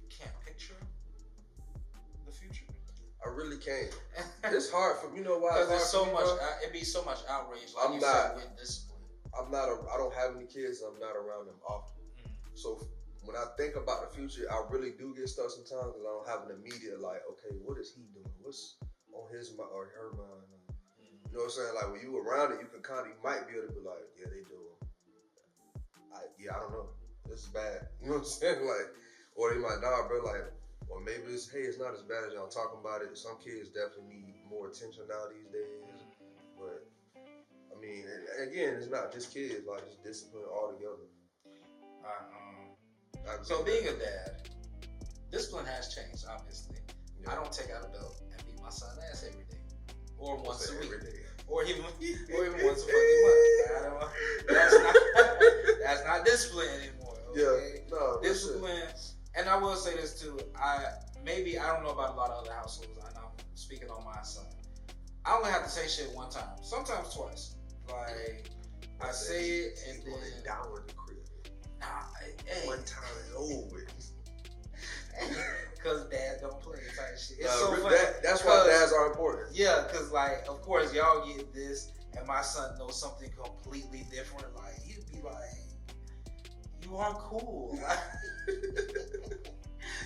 Speaker 3: can't picture the future.
Speaker 2: I really can't. It's hard for why?
Speaker 3: Because there's so much. It'd be so much outrage. Like
Speaker 2: I'm
Speaker 3: you
Speaker 2: not
Speaker 3: said, with discipline.
Speaker 2: I don't have any kids. I'm not around them often. So when I think about the future, I really do get stuck sometimes because I don't have an immediate like, okay, what is he doing? What's on his mind or her mind? You know what I'm saying? Like when you around it, you might be able to be like, yeah, they do. I don't know. This is bad. You know what I'm saying? Like, or they might, nah, bro, like, or maybe it's not as bad as y'all talking about it. Some kids definitely need more attention now these days. But I mean, again, it's not just kids, like just discipline altogether.
Speaker 3: So being a dad, discipline has changed, obviously. Yeah. I don't take out a belt and beat my son ass every day. Or once a week. Or even once a fucking month. That's not discipline anymore. Okay?
Speaker 2: Yeah, no.
Speaker 3: Discipline, and I will say this too. I don't know about a lot of other households. I'm speaking on my son. I only have to say shit one time, sometimes twice. Like I say it and then
Speaker 2: down with the crib.
Speaker 3: Hey.
Speaker 2: One time is over with.
Speaker 3: Cause dad don't play type shit. It's
Speaker 2: so funny. That's why dads are important.
Speaker 3: Yeah, cause like of course y'all get this, and my son knows something completely different. Like he'd be like, "You are cool."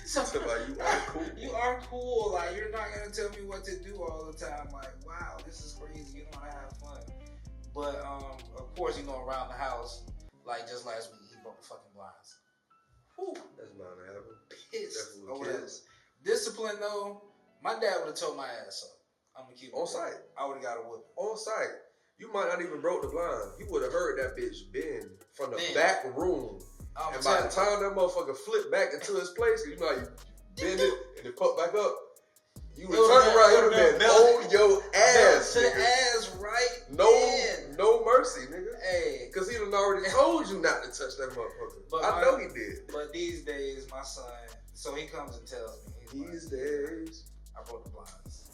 Speaker 3: So
Speaker 2: you are cool.
Speaker 3: You are cool. Like you're not gonna tell me what to do all the time. Like wow, this is crazy. You know, I have fun. But of course, around the house, like just last week, he broke the fucking blinds. Whew.
Speaker 2: That's not gonna happen.
Speaker 3: Pissed over this. Discipline though, my dad would have told my ass up. I'm gonna keep it
Speaker 2: on site.
Speaker 3: I would have got a whip.
Speaker 2: On site. You might not even broke the blind. You would have heard that bitch bend from the back room. And by the time that motherfucker flipped back into his place, you bend it and it pop back up. You would turn around, you would have been on your ass.
Speaker 3: To the ass, right?
Speaker 2: No mercy, nigga.
Speaker 3: Hey.
Speaker 2: Because he done already told you not to touch that motherfucker. But I know he did.
Speaker 3: But these days, my son, so he comes and tells me.
Speaker 2: These days.
Speaker 3: I broke the blinds.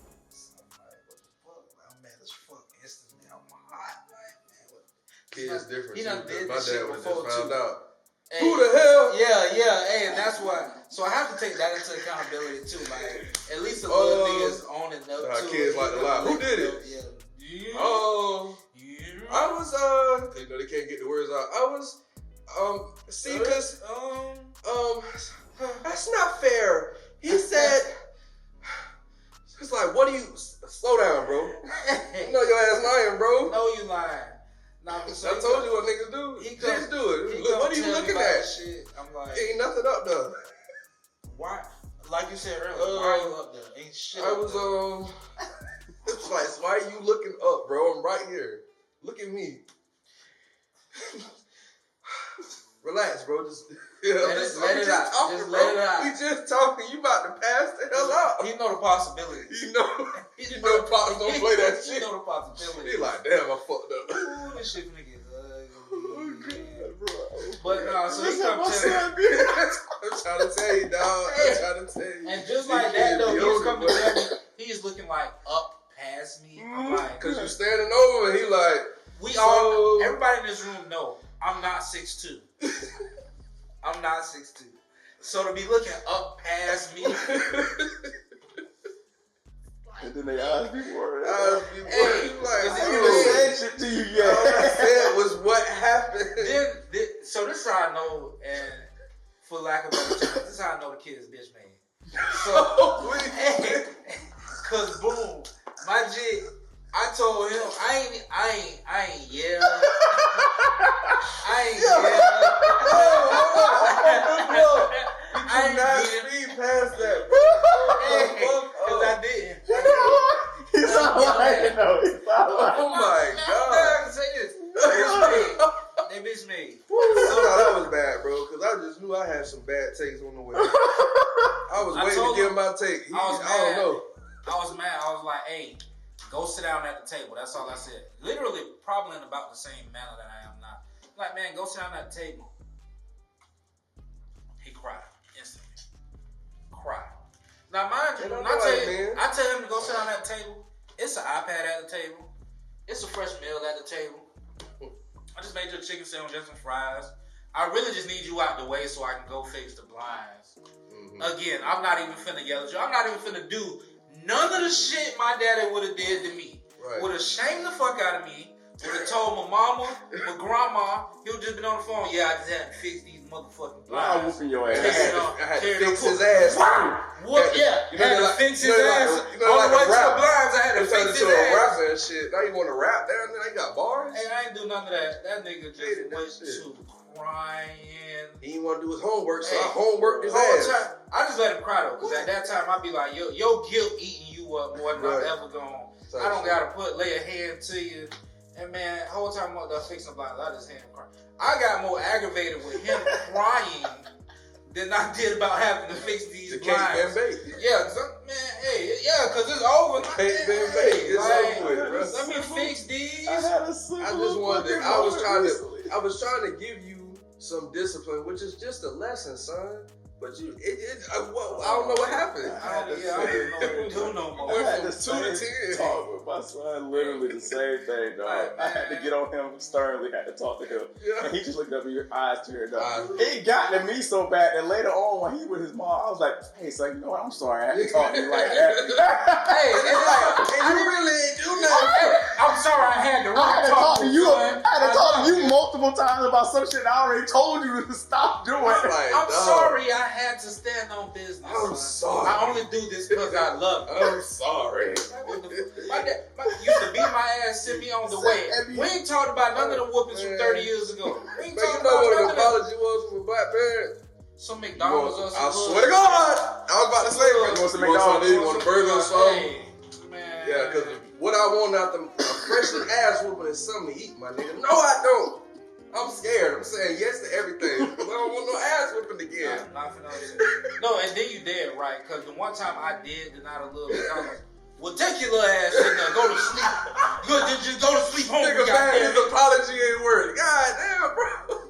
Speaker 3: I'm like, what the fuck? I'm mad as fuck instantly. I'm hot. Like, man, what?
Speaker 2: Kids different.
Speaker 3: He done did
Speaker 2: my
Speaker 3: this
Speaker 2: dad
Speaker 3: shit
Speaker 2: would have
Speaker 3: before
Speaker 2: just found
Speaker 3: too.
Speaker 2: out.
Speaker 3: Hey,
Speaker 2: who the hell?
Speaker 3: Yeah. Hey, and that's why. So I have to take that into accountability too. Like, at least the little niggas owning up to
Speaker 2: kids like to lie. Who did it?
Speaker 3: Yeah.
Speaker 2: I was they can't get the words out. I was see, cause that's not fair. He said, it's like, what do you slow down, bro? You know your ass lying, bro.
Speaker 3: No, you lying. Nah, so
Speaker 2: I told you what niggas do. Niggas do it. Look, what are you looking at?
Speaker 3: Shit. I'm like,
Speaker 2: ain't nothing up there.
Speaker 3: Why? Like you said earlier, why are you up there? Ain't shit.
Speaker 2: I was it's like, why are you looking up, bro? I'm right here. Look at me. Relax, bro. Just
Speaker 3: let it out. Just let it out.
Speaker 2: We just talking. You about to pass the hell out.
Speaker 3: He know the possibilities.
Speaker 2: You know Pops don't play that shit.
Speaker 3: He know the possibilities.
Speaker 2: He like, damn, I fucked up.
Speaker 3: Ooh, this shit finna get ugly.
Speaker 2: Oh, God, bro.
Speaker 3: But no, so he come tell me.
Speaker 2: I'm trying to tell you, dog. I'm trying to tell you.
Speaker 3: And just like that, though, he's coming to tell me, he's looking like up past me. I'm like,
Speaker 2: cause you standing over, and he like,
Speaker 3: everybody in this room know I'm not 6'2". I'm not 6'2". So to be looking up past me.
Speaker 4: And then they ask me for it.
Speaker 2: Hey, like,
Speaker 4: said shit to you yet.
Speaker 2: All I said was what happened.
Speaker 3: So this is how I know, and for lack of better terms, this is how I know the kid is bitch made. So, cause boom, my jig, I told him I ain't yell. I ain't yell.
Speaker 2: I ain't not speed past that,
Speaker 3: cause I didn't.
Speaker 4: He's not lying though. He's not lying.
Speaker 2: Oh my God.
Speaker 3: I can say this. They bitch made.
Speaker 2: That was bad, bro, because I just knew I had some bad takes on the way. I was waiting to give him my take. I don't know.
Speaker 3: I was mad. I was like, hey, go sit down at the table. That's all I said. Literally, probably in about the same manner that I am now. Like, man, go sit down at the table. He cried instantly. Cried. Now, mind you, when I tell him to go sit down at the table, it's an iPad at the table. It's a fresh meal at the table. I just made you a chicken sandwich and some fries. I really just need you out the way so I can go fix the blinds. Mm-hmm. Again, I'm not even finna yell at you. I'm not even finna do none of the shit my daddy would have did to me. Right. Would have shamed the fuck out of me. Would have told my mama, my grandma, he would just been on the phone. Yeah, I just had to fix these motherfucking blinds.
Speaker 4: I'm whooping your ass.
Speaker 2: I had to fix his ass.
Speaker 3: What? Yeah, had to fix his ass. On the way to the blinds, I had to fix his ass.
Speaker 2: Rapper and shit. Now you want to rap down there? You got bars?
Speaker 3: Hey, I ain't do none of that. That nigga just went to crying.
Speaker 2: He didn't want to do his homework, so I homeworked his ass.
Speaker 3: I just let him cry though, because at that time I'd be like, your guilt eating you up more than I'm ever gonna. I don't gotta lay a hand to you. And man, the whole time I'm up there fixing the blinds, I just had him cry. I got more aggravated with him crying than I did about having to fix these blinds. Yeah, cause it's over. It's over with, bro. Let me fix these.
Speaker 2: I was trying to give you some discipline, which is just a lesson, son. But I don't know what happened.
Speaker 3: I don't know what to do no more.
Speaker 4: I had to 2 to 10 talk with my son, literally the same thing, dog. I had to get on him sternly, had to talk to him. Yeah. And he just looked up at your eyes teared up. It got to me so bad that later on when he with his mom, I was like, hey, son, you know what? I'm sorry. I had to talk to you like that.
Speaker 3: Hey, it's like, you really ain't do nothing. I'm sorry I had to talk to you.
Speaker 4: I had to talk to you multiple times about some shit I already told you to stop doing.
Speaker 3: I'm sorry I had to stand on business.
Speaker 2: I'm sorry.
Speaker 3: I only do this because I love you.
Speaker 2: I'm sorry.
Speaker 3: My dad used to beat my ass, send me on the way. We ain't talked about none of the whoopings from 30 years ago. We ain't talked about
Speaker 2: what an apology was from a black parent?
Speaker 3: Some McDonald's or something.
Speaker 2: I swear to God, I was about to say, you want some McDonald's, you want a burger or something?
Speaker 3: Man.
Speaker 2: Yeah, because what I want after a freshly ass whooping is something to eat, my nigga. No, I don't. I'm scared. I'm saying yes to everything. I don't want no ass whipping again.
Speaker 3: No, and then you dead right, because the one time I did deny a little McDonald's. Well, take your little ass in there, go to sleep. Just go to sleep home.
Speaker 2: Nigga, man, his apology ain't worth. God damn, bro.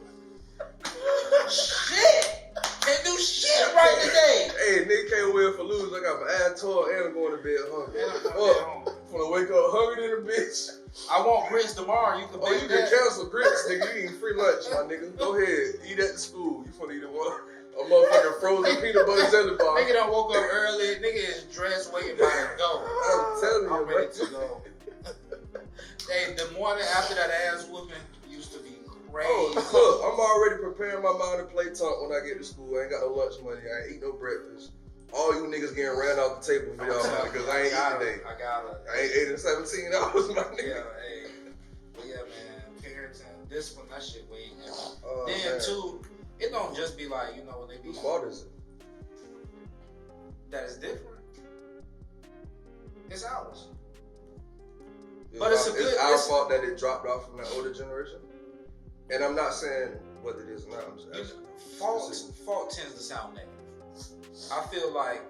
Speaker 3: Shit. Can't do shit right today.
Speaker 2: Hey, nigga can't win for lose. I got my ass tore and I'm going to bed hungry. I'm gonna wake up hungry than a bitch.
Speaker 3: I want grits tomorrow. You can
Speaker 2: you can cancel grits, nigga. You eat free lunch, my nigga. Go ahead. Eat at the school. You finna eat a motherfucking frozen peanut butter jelly bar.
Speaker 3: Nigga done woke up early. Nigga is dressed, waiting by to go.
Speaker 2: I'm telling you,
Speaker 3: I'm ready to go. Hey, the morning after that ass whooping used to be crazy.
Speaker 2: Oh, look, I'm already preparing my mind to play tunk when I get to school. I ain't got no lunch money. I ain't eat no breakfast. All you niggas getting ran off the table for y'all money because I ain't eat today. I ain't ate in 17 hours, my nigga.
Speaker 3: Yeah, hey. But yeah, man. Parenting, discipline, that shit way different. Then,
Speaker 2: man.
Speaker 3: Too, it don't just be like, you know, when they be...
Speaker 2: Whose fault is it?
Speaker 3: That is different. It's ours.
Speaker 2: It's our fault that it dropped off from that older generation. And I'm not saying what it is now. I'm just asking.
Speaker 3: Fault tends to sound negative. I feel like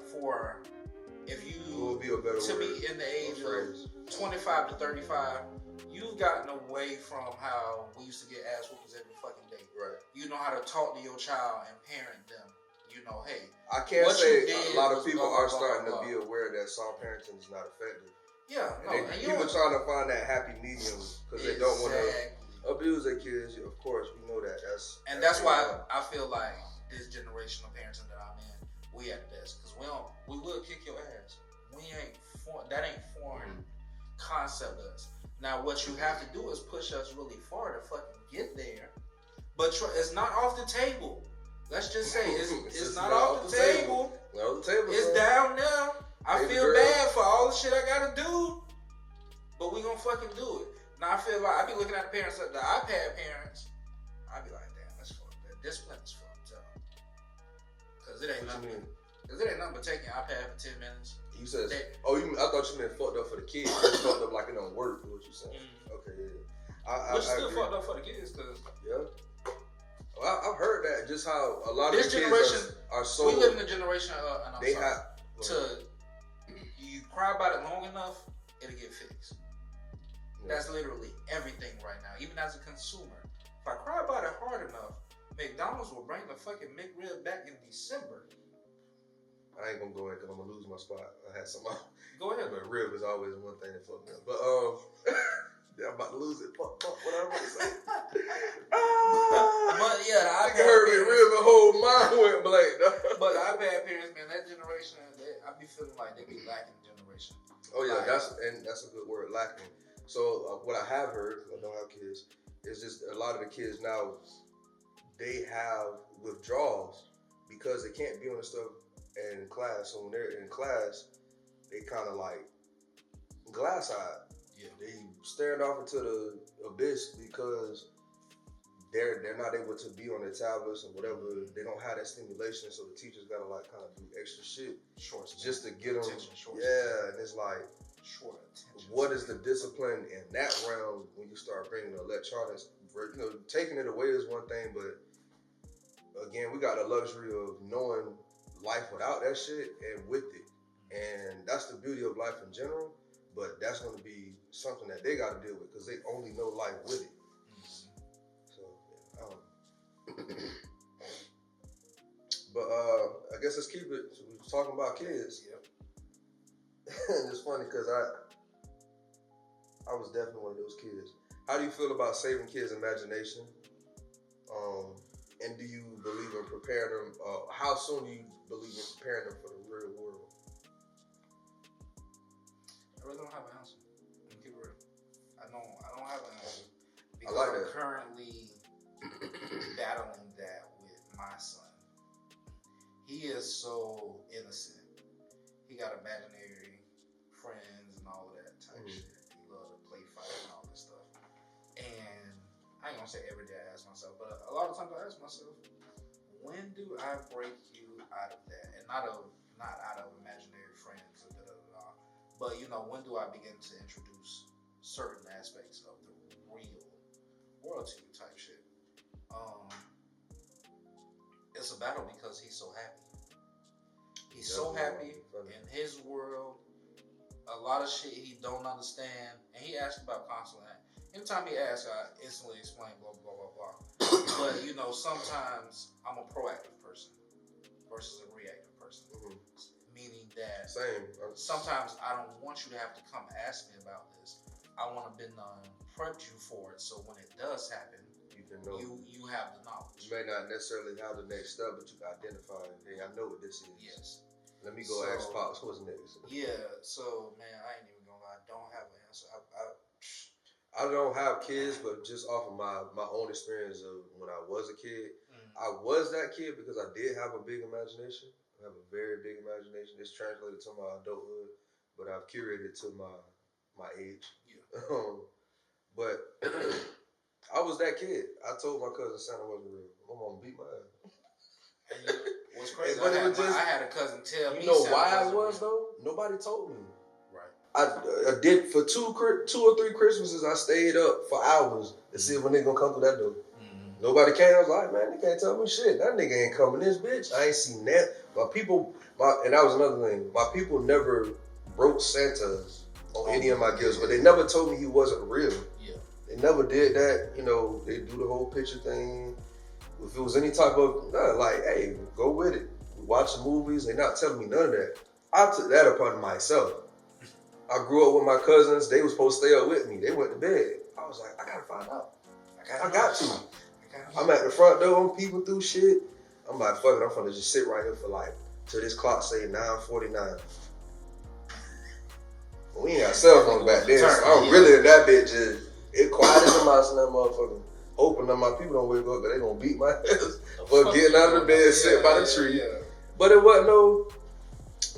Speaker 3: if you,
Speaker 2: will be a better
Speaker 3: to
Speaker 2: word,
Speaker 3: me in the age of 25 to 35, you've gotten away from how we used to get ass whoopings every fucking day.
Speaker 2: Right.
Speaker 3: You know how to talk to your child and parent them. You know, hey.
Speaker 2: I can't say a lot of people are starting to be aware that soft parenting is not effective.
Speaker 3: Yeah,
Speaker 2: and people trying to find that happy medium because they don't want to abuse their kids. Of course, we know that. That's
Speaker 3: why I feel like this generation of parenting that I'm in, we at the best because we will kick your ass. That ain't foreign concept to us. Now, what you have to do is push us really far to fucking get there, but it's not off the table. Let's just say it's not off the table.
Speaker 2: Not off the table.
Speaker 3: It's down now. I feel bad for all the shit I gotta do, but we gonna fucking do it. Now I feel like I be looking at the parents, the iPad parents. I be like, damn, that's fucked. That discipline is fucked up. Cause it ain't nothing. Cause it ain't nothing but taking your iPad for 10 minutes.
Speaker 2: You said, I thought you meant fucked up for the kids. It's fucked up like it don't work. What you saying? Okay, yeah.
Speaker 3: Which still fucked up for the kids, cause
Speaker 2: Well, I've heard that just how a lot of
Speaker 3: this generation
Speaker 2: are so.
Speaker 3: We live in a generation of you cry about it long enough, it'll get fixed. Yeah. That's literally everything right now. Even as a consumer, if I cry about it hard enough, McDonald's will bring the fucking McRib back in December.
Speaker 2: I ain't gonna go in because I'm gonna lose my spot. I had some.
Speaker 3: Go ahead.
Speaker 2: But rib is always one thing that fucked me up. But I'm about to lose it. What I'm about to say.
Speaker 3: But yeah,
Speaker 2: I heard me rib and whole mind went blank.
Speaker 3: But the iPad parents, man, that generation, I be feeling like they be lacking generation.
Speaker 2: Oh yeah, that's a good word, lacking. So what I have heard, because I don't have kids, is just a lot of the kids now, they have withdrawals because they can't be on the stuff in class. So when they're in class, they kind of like glass-eyed.
Speaker 3: Yeah.
Speaker 2: They staring off into the abyss because they're not able to be on their tablets or whatever. They don't have that stimulation, so the teachers gotta like kind of do extra shit just to get them. And it's like, what is the discipline in that realm when you start bringing the electronics? You know, taking it away is one thing, but again, we got the luxury of knowing life without that shit and with it, and that's the beauty of life in general. But that's going to be something that they got to deal with because they only know life with it. So, yeah, but I guess let's keep it. So we were talking about kids.
Speaker 3: Yep.
Speaker 2: And it's funny because I was definitely one of those kids. How do you feel about saving kids' imagination? And do you believe in preparing them? How soon do you believe in preparing them for the real world?
Speaker 3: I really don't have an answer. I'm keep it real. I don't have an answer because
Speaker 2: I'm
Speaker 3: currently battling that with my son. He is so innocent. He got imaginary friends and all of that type shit. He loves to play fight and all this stuff. And I ain't gonna say every day I ask myself, but a lot of times I ask myself, when do I break you out of that? And not out of imaginary friends or but you know, when do I begin to introduce certain aspects of the real world to you type shit? It's a battle because he's so happy. He's so happy in his world. A lot of shit he don't understand, and he asks about constantly. Anytime he asks, I instantly explain blah blah blah blah. But you know, sometimes I'm a proactive person versus a reactive person. Meaning that sometimes I don't want you to have to come ask me about this. I want to prep you for it, so when it does happen, you can know. You have the knowledge.
Speaker 2: You may not necessarily have the next step, but you can identify it. Hey, I know what this is.
Speaker 3: Yes.
Speaker 2: Let me go ask Pops what's next.
Speaker 3: Yeah. So man, I ain't even gonna lie. I don't have an answer.
Speaker 2: I don't have kids, but just off of my own experience of when I was a kid, I was that kid because I did have a big imagination. I have a very big imagination. It's translated to my adulthood, but I've curated to my age. Yeah. But I was that kid. I told my cousin Santa wasn't real. My mom beat my ass.
Speaker 3: What's crazy?
Speaker 2: But
Speaker 3: I had a cousin tell me.
Speaker 2: You know why I was though? Nobody told me.
Speaker 3: Right.
Speaker 2: I did for two or three Christmases. I stayed up for hours to see if when they gonna come through that door. Nobody came. I was like, man, they can't tell me shit. That nigga ain't coming this bitch. I ain't seen that. And that was another thing. My people never wrote Santas on any of my gifts, but they never told me he wasn't real.
Speaker 3: Yeah.
Speaker 2: They never did that. You know, they do the whole picture thing. If it was any type of, like, hey, go with it. We watch the movies. They're not telling me none of that. I took that upon myself. I grew up with my cousins. They were supposed to stay up with me. They went to bed. I was like, I gotta find out. I got to. I'm at the front door. I'm peeping through shit. I'm like, fuck it. I'm gonna just sit right here for like till this clock say 9:49. We ain't got cell phones back then. So I'm really in that bitch. It quiet as a mouse in that motherfucker. Hoping that my people don't wake up, but they gonna beat my ass for getting out of the bed, sit by the tree. Yeah. But it wasn't no.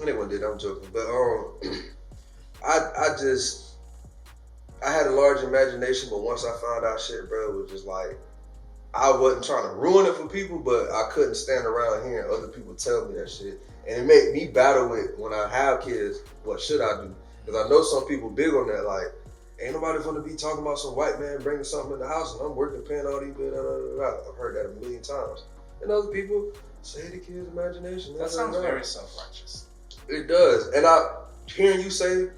Speaker 2: Anyone did. I'm joking. But I had a large imagination, but once I found out shit, bro, it was just like, I wasn't trying to ruin it for people, but I couldn't stand around hearing other people tell me that shit. And it made me battle with, when I have kids, what should I do? Because I know some people big on that, like, ain't nobody gonna be talking about some white man bringing something in the house and I'm working, paying all these bills, I've heard that a million times. And other people say the kids' imagination.
Speaker 3: That sounds very self-righteous.
Speaker 2: It does. And hearing you say,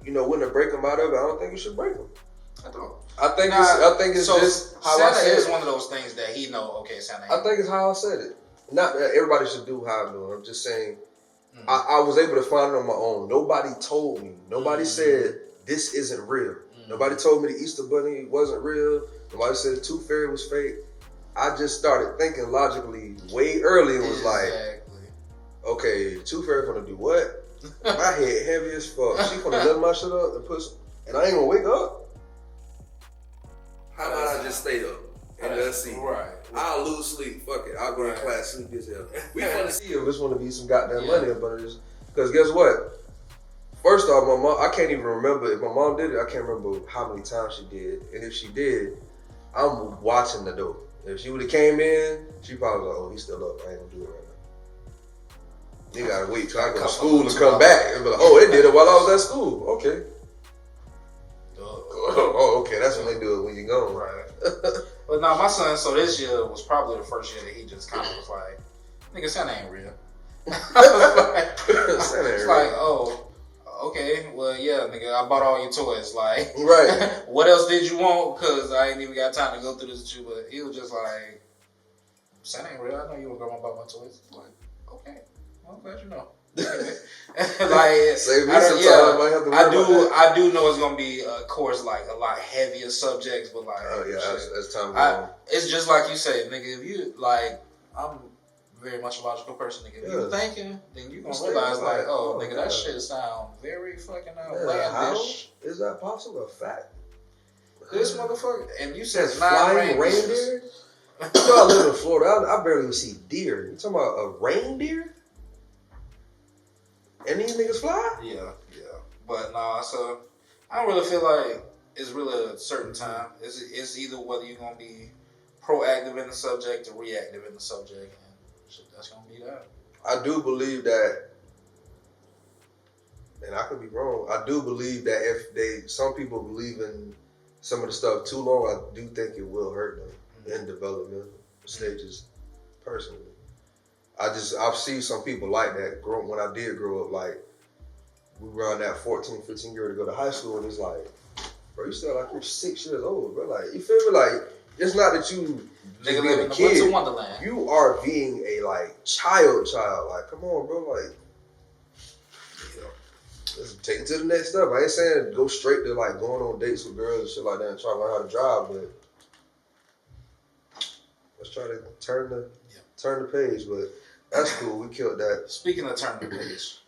Speaker 2: you know, when to break them out of it, I don't think you should break them.
Speaker 3: I don't.
Speaker 2: I think it's
Speaker 3: so
Speaker 2: just how
Speaker 3: Santa
Speaker 2: I said
Speaker 3: is
Speaker 2: it.
Speaker 3: one of those things that he know. Okay, Santa.
Speaker 2: I think it's how I said it. Not that everybody should do how I do it. I'm just saying, I was able to find it on my own. Nobody told me. Nobody said this isn't real. Nobody told me the Easter Bunny wasn't real. Nobody said the Tooth Fairy was fake. I just started thinking logically way early and was like, okay, the Tooth Fairy gonna do what? My head heavy as fuck. She gonna lift my shit up and I ain't gonna wake up. How about I just stay up and let's see? Right. I'll lose sleep. Fuck it. I'll go to class sleep as hell. We finna see if it's gonna be some goddamn money up under this. Because guess what? First off, my mom, I can't even remember if my mom did it. I can't remember how many times she did. And if she did, I'm watching the door. If she would have came in, she probably was like, oh, he's still up. I ain't gonna do it right now. You gotta wait till I go to school and come back and be like, oh, they did it while I was at school. Okay. Oh, okay. That's when they do it when you're gone.
Speaker 3: Right. But no, my son, so this year was probably the first year that he just kind of was like, nigga, Santa ain't real. It's like, oh, okay, well, yeah, nigga, I bought all your toys. Like,
Speaker 2: right.
Speaker 3: What else did you want? Because I ain't even got time to go through this with you. But he was just like, Santa ain't real. I know you were going to buy my toys. I'm like, okay, well, I'm glad you know. Like,
Speaker 2: save me some time. I might have to
Speaker 3: I do know it's gonna be, of course, like a lot heavier subjects, but like,
Speaker 2: oh yeah, as time goes on.
Speaker 3: It's just like you say, nigga. If you like, I'm very much a logical person, nigga. If you thinking, then you gonna realize like, oh, nigga, that shit sound very fucking outlandish.
Speaker 2: How is that possible? A fact?
Speaker 3: This motherfucker, and you said
Speaker 2: flying reindeer. You know, I live in Florida. I barely even see deer. You talking about a reindeer? And these niggas fly?
Speaker 3: Yeah. But nah, so I don't really feel like it's really a certain time. It's either whether you're gonna be proactive in the subject or reactive in the subject, and shit, that's gonna be that.
Speaker 2: I do believe that, and I could be wrong. I do believe that if some people believe in some of the stuff too long, I do think it will hurt them in developmental stages. Personally. I've seen some people like that when I did grow up, like we were around that 14, 15 year to go to high school, and it's like, bro, you still like you're 6 years old, bro. Like, you feel me? Like, it's not that you just being a kid. You are being a like child. Like, come on, bro. Like, you know, let's take it to the next step. I ain't saying go straight to like going on dates with girls and shit like that and try to learn how to drive, but let's try to turn the page. But that's cool. We killed that.
Speaker 3: Speaking of turning the page,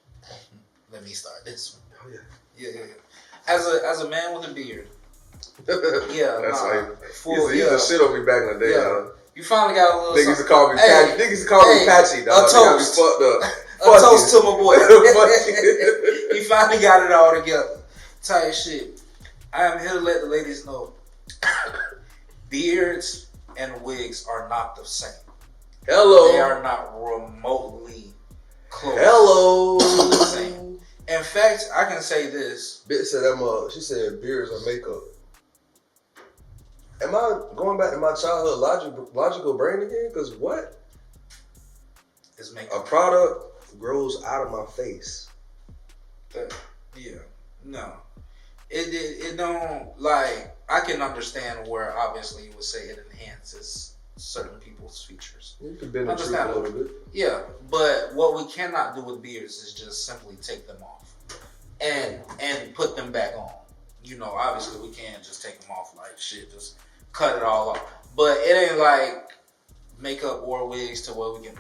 Speaker 3: let me start this one.
Speaker 2: Oh yeah.
Speaker 3: As a man with a beard. Yeah.
Speaker 2: That's like you used to shit on me back in the day.
Speaker 3: Yeah. You finally got a little.
Speaker 2: Niggas used to call me Patchy. Niggas used to call me Patchy. Dog.
Speaker 3: A toast.
Speaker 2: Fucked up.
Speaker 3: A toast to my boy. He finally got it all together. Tight shit. I am here to let the ladies know. Beards and wigs are not the same.
Speaker 2: Hello.
Speaker 3: They are not remotely close.
Speaker 2: Hello.
Speaker 3: To the same. In fact, I can say this.
Speaker 2: Bitch said she said beards are makeup. Am I going back to my childhood logical brain again? Because what?
Speaker 3: It's makeup.
Speaker 2: A product grows out of my face.
Speaker 3: Yeah. No. It don't, like, I can understand where obviously you would say it enhances certain people's features.
Speaker 2: You could bend the truth a little bit.
Speaker 3: Yeah, but what we cannot do with beards is just simply take them off and put them back on. You know, obviously we can't just take them off like shit, just cut it all off. But it ain't like makeup or wigs to where we can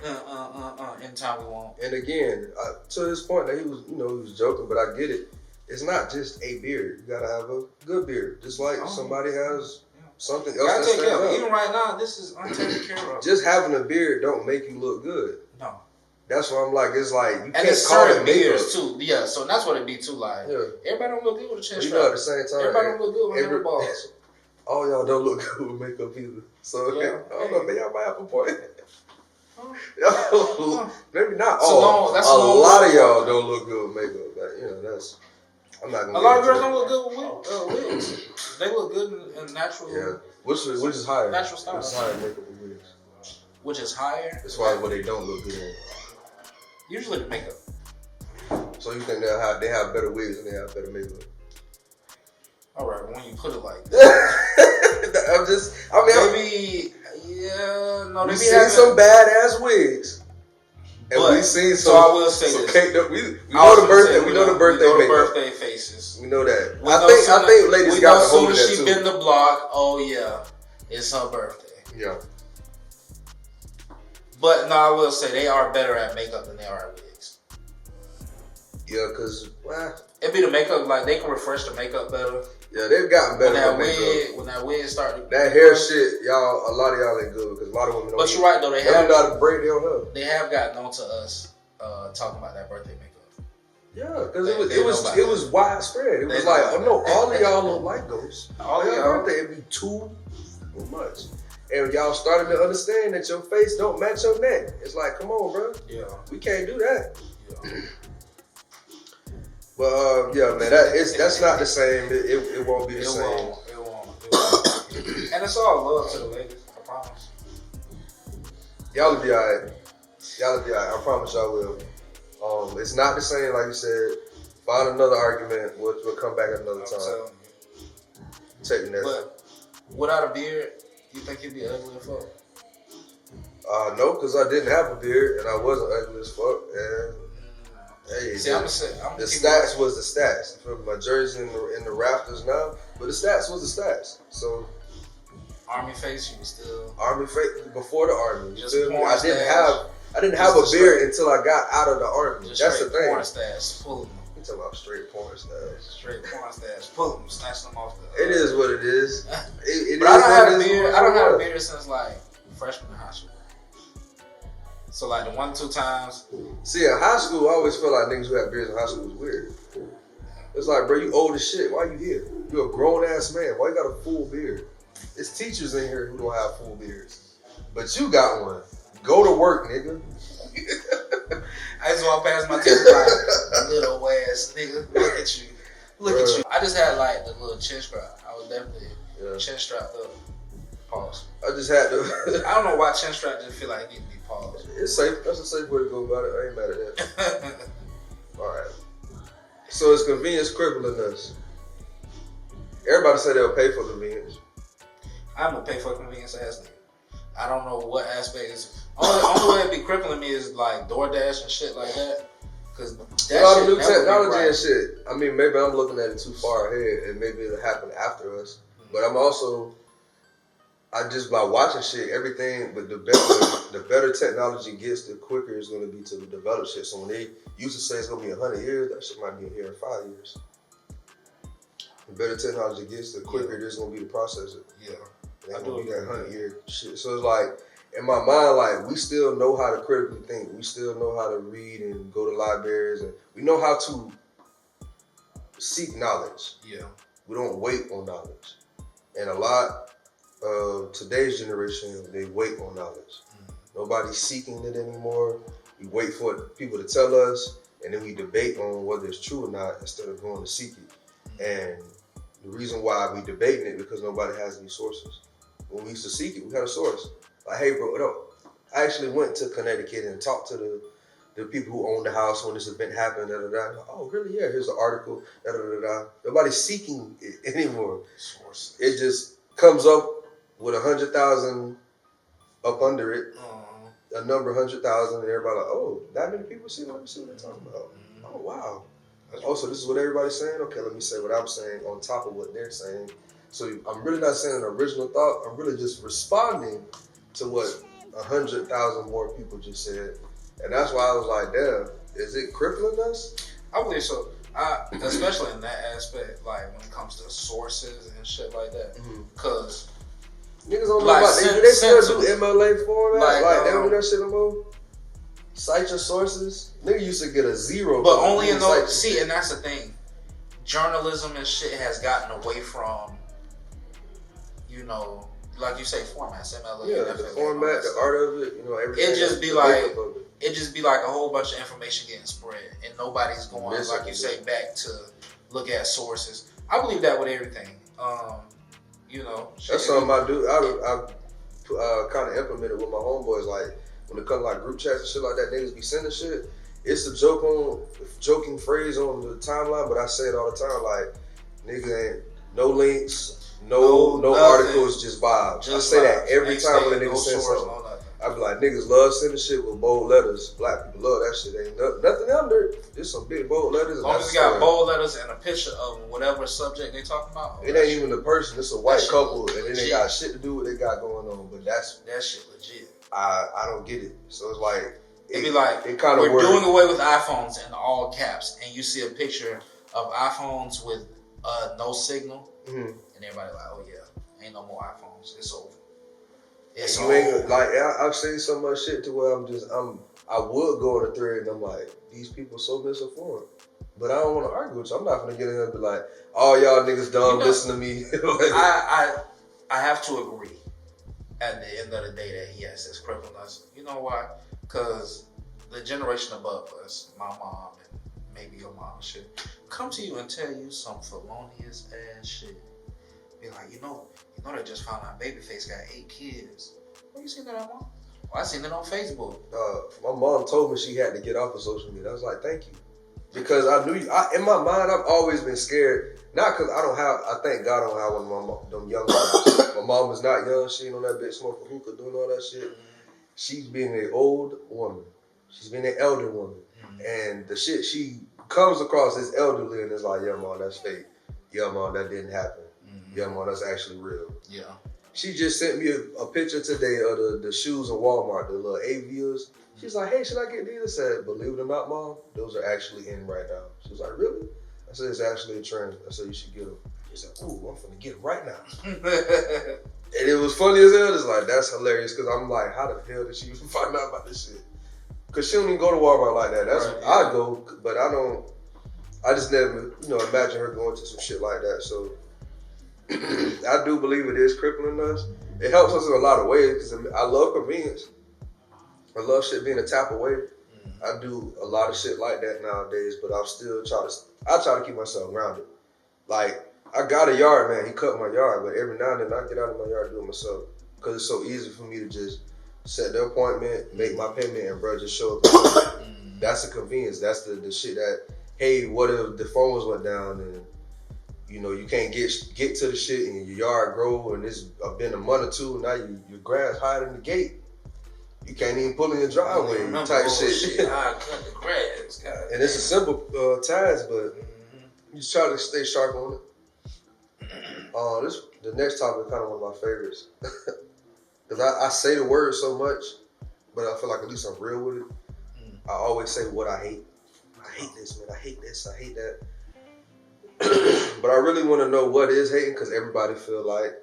Speaker 3: anytime we want.
Speaker 2: And again, to his point that he was joking, but I get it. It's not just a beard. You gotta have a good beard, just like somebody has something else.
Speaker 3: Gotta take care of it. Even right now, this is untaken care of.
Speaker 2: Just having a beard don't make you look good.
Speaker 3: No.
Speaker 2: That's why I'm like, it's like you
Speaker 3: and
Speaker 2: can't
Speaker 3: it's
Speaker 2: call it
Speaker 3: certain beards too. Yeah, so that's what it be too. Like everybody don't look good with a chin strap.
Speaker 2: At the same time,
Speaker 3: everybody don't look good with hair balls.
Speaker 2: All y'all don't look good with makeup either. So I don't know, maybe y'all might have a point. Maybe not all. A lot of y'all don't look good with makeup. But, that's. I'm not gonna.
Speaker 3: A lot of girls don't look good with wigs. They look good in natural.
Speaker 2: Yeah. Which is higher?
Speaker 3: Natural style.
Speaker 2: Which is higher makeup with wigs?
Speaker 3: Which is higher?
Speaker 2: As far as what they don't look good in.
Speaker 3: Usually the makeup.
Speaker 2: So you think they have better wigs and they have better makeup?
Speaker 3: All right, when you put it like that.
Speaker 2: We've seen some badass wigs. And we've seen some.
Speaker 3: So I will say this.
Speaker 2: We know the birthday. We know the birthday makeup.
Speaker 3: Birthday faces.
Speaker 2: We know that. I think ladies got the hold of that too.
Speaker 3: As soon as she been the block, oh yeah, it's her birthday.
Speaker 2: Yeah.
Speaker 3: But no, I will say they are better at makeup than they are at wigs.
Speaker 2: Yeah, because
Speaker 3: it'd be the makeup, like they can refresh the makeup better.
Speaker 2: Yeah, they've gotten better at makeup.
Speaker 3: When that wig started,
Speaker 2: that hair shit, a lot of y'all ain't good because a lot of women don't.
Speaker 3: But you're right though, they
Speaker 2: have got to braid their own hair.
Speaker 3: They have gotten on to us talking about that birthday makeup.
Speaker 2: Yeah, because it was widespread. It was like, all of y'all look like ghosts. All y'all birthday, it'd be too much. And y'all starting to understand that your face don't match your neck. It's like, come on, bro.
Speaker 3: Yeah.
Speaker 2: We can't do that.
Speaker 3: Yeah.
Speaker 2: But man, that's not the same. It won't be the same.
Speaker 3: It won't. And it's all love to the ladies. I promise.
Speaker 2: Y'all will be alright. I promise y'all will. It's not the same, like you said. Find another argument. We'll come back another time. Take the next.
Speaker 3: But without a beard, you think you'd be ugly as fuck?
Speaker 2: No, because I didn't have a beard and I wasn't ugly as fuck. And hey, the stats was the stats. You feel me? My jersey in the rafters now, but the stats was the stats. So
Speaker 3: army face, you was still
Speaker 2: army face before the army.
Speaker 3: Just
Speaker 2: I didn't have a beard until I got out of the army. That's the thing.
Speaker 3: Porn stash, full of them.
Speaker 2: You talking about straight porn stash?
Speaker 3: Straight porn stash, pull them, snatch them off the.
Speaker 2: It is what it is.
Speaker 3: But I don't have a beard. I don't have a beard since like freshman in high school. So like the 1-2 times.
Speaker 2: See, in high school, I always felt like niggas who had beards in high school was weird. It's like, bro, you old as shit. Why you here? You a grown ass man. Why you got a full beard? It's teachers in here who don't have full beards, but you got one. Go to work, nigga.
Speaker 3: I just walk past my teacher like, little ass nigga. Look at you. Look at you. I just had like the little chin strap. I was definitely chin strapped up. Pause.
Speaker 2: I just had to.
Speaker 3: I don't know why chin strap just feel like it need to be paused.
Speaker 2: It's safe. That's a safe way to go about it. I ain't mad at that. All right. So is convenience crippling us? Everybody say they'll pay for convenience.
Speaker 3: I'm gonna pay for convenience ass nigga. I don't know what aspect is. Only way it be crippling me is like DoorDash and shit like that. Cause that
Speaker 2: all the new technology and shit. I mean, maybe I'm looking at it too far ahead, and maybe it'll happen after us. Mm-hmm. But I'm also, by watching shit, everything. But the better technology gets, the quicker it's going to be to develop shit. So when they used to say it's going to be 100 years, that shit might be here in 5 years. The better technology gets, the quicker it is going to be to process it.
Speaker 3: Yeah.
Speaker 2: It ain't going to be that 100-year shit. So it's like, in my mind, like, we still know how to critically think. We still know how to read and go to libraries. And we know how to seek knowledge.
Speaker 3: Yeah.
Speaker 2: We don't wait on knowledge. And a lot of today's generation, they wait on knowledge. Mm-hmm. Nobody's seeking it anymore. We wait for people to tell us, and then we debate on whether it's true or not instead of going to seek it. Mm-hmm. And the reason why we debating it because nobody has any sources. when we used to seek it, we had a source. Like, hey, bro, no. I actually went to Connecticut and talked to the people who owned the house when this event happened. Da, da, da. Oh, really? Yeah, here's the article. Da, da, da, da. Nobody's seeking it anymore.
Speaker 3: Sources.
Speaker 2: It just comes up with 100,000 up under it. A number 100,000, and everybody like, oh, that many people see what they're talking about. Oh, wow. Also, this is what everybody's saying? Okay, let me say what I'm saying on top of what they're saying. So I'm really not saying an original thought. I'm really just responding to what 100,000 more people just said. And that's why I was like, damn, is it crippling us?
Speaker 3: I believe so. Especially in that aspect, like when it comes to sources and shit like that. Because
Speaker 2: niggas don't know about they still do MLA format. Like they don't do that shit no more. Cite your sources. Nigga used to get a 0.
Speaker 3: But only in those. See, and that's the thing. Journalism and shit has gotten away from, you know, like you say, formats. MLA.
Speaker 2: Yeah, the format, the art of it. You know, everything.
Speaker 3: It just be like a whole bunch of information getting spread, and nobody's going, like you say, back to look at sources. I believe that with everything. You know,
Speaker 2: that's something I do. I kind of implemented with my homeboys. Like when it comes to like group chats and shit like that, niggas be sending shit. It's a joking phrase on the timeline, but I say it all the time. Like nigga ain't no links, no articles, just vibes. I say that every time when a nigga sends something. I be like, niggas love sending shit with bold letters. Black people love that shit. Ain't nothing under it. Just some big bold letters.
Speaker 3: As long as you got bold letters and a picture of whatever subject they talking about.
Speaker 2: It ain't even the person. It's a white couple, and then they got shit to do with what they got going on. But that
Speaker 3: shit legit.
Speaker 2: I don't get it. So it's like
Speaker 3: it'd be like
Speaker 2: it kind of
Speaker 3: we're doing away with iPhones in all caps, and you see a picture of iPhones with no signal, and everybody like, oh yeah, ain't no more iPhones. It's over. It's
Speaker 2: you ain't like I've seen so much shit to where I would go on a thread and I'm like, these people so misinformed. But I don't want to argue with you. I'm not gonna get in here and be like, oh y'all niggas dumb, listen to me.
Speaker 3: I have to agree at the end of the day that yes, it's crippling us. You know why? Because the generation above us, my mom and maybe your mom and shit, come to you and tell you some felonious ass shit. Be like, you know they just found out Babyface got 8 kids. Where you seen that on, Mom? Oh, I seen it on Facebook.
Speaker 2: My mom told me she had to get off of social media. I was like, thank you. Because I knew in my mind, I've always been scared. Not because I thank God I don't have one of them young moms. My mom is not young. She ain't on that bitch smoking hookah, doing all that shit. She's being an old woman. She's being an elder woman. And the shit she comes across is elderly and it's like, yeah, mom, that's fake. Yeah, mom, that didn't happen. Yeah, man, that's actually real. Yeah. She just sent me a picture today of the shoes in Walmart, the little Avias. She's like, hey, should I get these? I said, believe it or not, Mom, those are actually in right now. She was like, really? I said, it's actually a trend. I said, you should get them. She said, ooh, I'm finna get them right now. And it was funny as hell. It's like, that's hilarious because I'm like, how the hell did she even find out about this shit? Because she don't even go to Walmart like that. That's right, I go, but I just never, imagine her going to some shit like that. So I do believe it is crippling us. It helps us in a lot of ways because I love convenience. I love shit being a tap away. I do a lot of shit like that nowadays, but I try to keep myself grounded. Like, I got a yard, man. He cut my yard, but every now and then I get out of my yard and do it myself because it's so easy for me to just set the appointment, make my payment, and bro, just show up. That's the convenience. That's the shit that, hey, what if the phones went down and you can't get to the shit and your yard grow and it's been a month or two and now your grass higher than the gate. You can't even pull in your driveway type shit.
Speaker 3: I cut the grass. God,
Speaker 2: and it's a simple task, but you just try to stay sharp on it. The next topic is kind of one of my favorites. Because I say the word so much, but I feel like at least I'm real with it. I always say what I hate. I hate this, man. I hate this. I hate that. But I really want to know what is hating because everybody feel like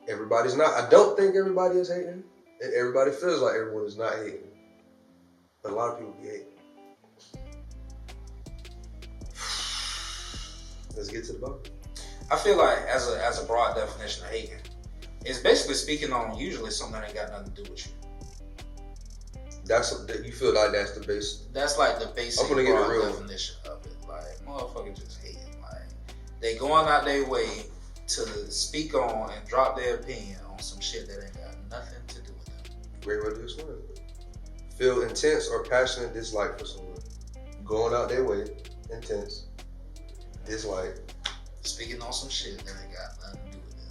Speaker 2: everybody's not. I don't think everybody is hating. And everybody feels like everyone is not hating. But a lot of people be hating. Let's get to the bottom.
Speaker 3: I feel like as a broad definition of hating, it's basically speaking on usually something that ain't got nothing to do with you.
Speaker 2: You feel like that's the base.
Speaker 3: That's like the basic broad definition of it. Like motherfuckers just hating. Like they going out their way to speak on and drop their opinion on some shit that ain't got nothing to do with them.
Speaker 2: Great way to explain it. Feel intense or passionate dislike for someone. Going out their way, intense. Dislike.
Speaker 3: Speaking on some shit that ain't got nothing to do with them.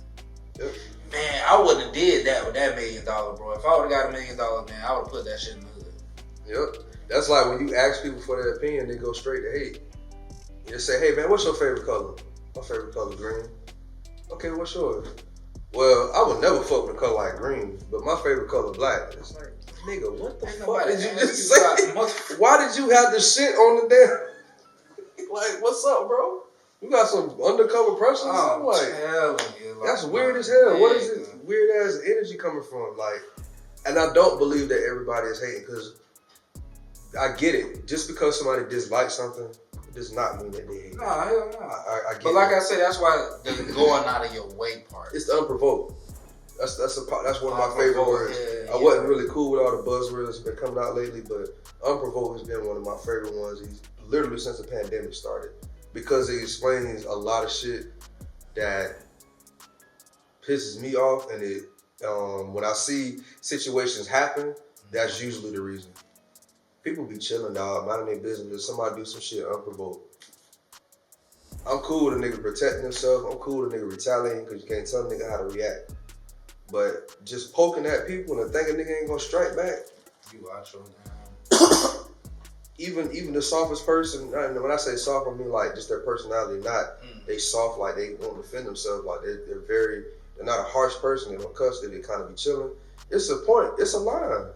Speaker 2: Yep.
Speaker 3: Man, I wouldn't have did that with that $1 million, bro. If I would have got $1 million, man, I would have put that shit in the hood.
Speaker 2: Yep. That's like when you ask people for their opinion, they go straight to hate. You just say, hey man, what's your favorite color? My favorite color green. Okay, what's yours? Well, I would never fuck with a color like green, but my favorite color black. It's like, nigga, what the fuck did you just say? Why did you have the shit on the damn? Like, what's up, bro? You got some undercover person?
Speaker 3: I'm
Speaker 2: like,
Speaker 3: telling you, like,
Speaker 2: that's weird as hell. What is this weird ass energy coming from? Like, and I don't believe that everybody is hating, because I get it. Just because somebody dislikes something, it does not mean that they hate.
Speaker 3: Nah, hell no.
Speaker 2: I get
Speaker 3: but like
Speaker 2: it.
Speaker 3: I said, that's why the going out of your way part.
Speaker 2: It's the unprovoked. That's one of my favorite words.
Speaker 3: Yeah,
Speaker 2: I wasn't really cool with all the buzzwords that's been coming out lately, but unprovoked has been one of my favorite ones. Literally since the pandemic started, because it explains a lot of shit that pisses me off, and it when I see situations happen, that's usually the reason. People be chilling, dog, minding their business. Somebody do some shit unprovoked. I'm cool with a nigga protecting himself. I'm cool with a nigga retaliating, because you can't tell a nigga how to react. But just poking at people and think a nigga ain't gonna strike back.
Speaker 3: You watch your damn.
Speaker 2: Even the softest person, and when I say soft, I mean like just their personality, not they soft like they won't defend themselves, like they're not a harsh person, they don't cuss, they kind of be chilling. It's a point, it's a line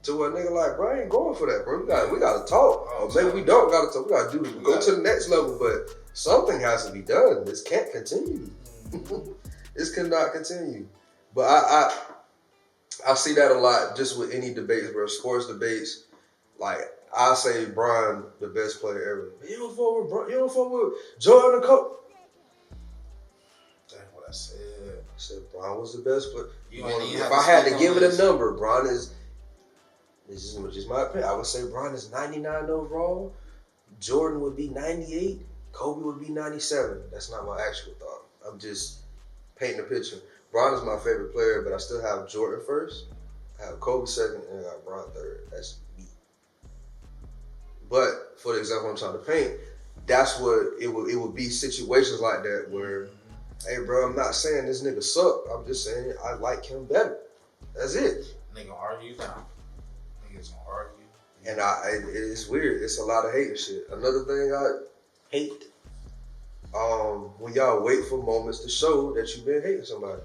Speaker 2: to where a nigga like, bro, I ain't going for that, bro. We gotta talk. Or maybe we don't gotta talk. We gotta go to the next level, but something has to be done. This can't continue. This cannot continue. But I see that a lot just with any debates, bro. Sports debates, like I say Bron the best player ever. You don't fuck with Bron, you don't fuck with Jordan or Kobe.
Speaker 3: That's what I said.
Speaker 2: I said Bron was the best player.
Speaker 3: If
Speaker 2: I had to give it a number, Bron is. This is just my opinion. I would say Bron is 99 overall. Jordan would be 98. Kobe would be 97. That's not my actual thought. I'm just painting a picture. Bron is my favorite player, but I still have Jordan first. I have Kobe second, and I got Bron third. That's me. But for the example I'm trying to paint, that's what it would be situations like that where, hey bro, I'm not saying this nigga suck. I'm just saying I like him better. That's it.
Speaker 3: Nigga argue now. Niggas gonna argue.
Speaker 2: And it's weird. It's a lot of hate and shit. Another thing I hate, when y'all wait for moments to show that you've been hating somebody.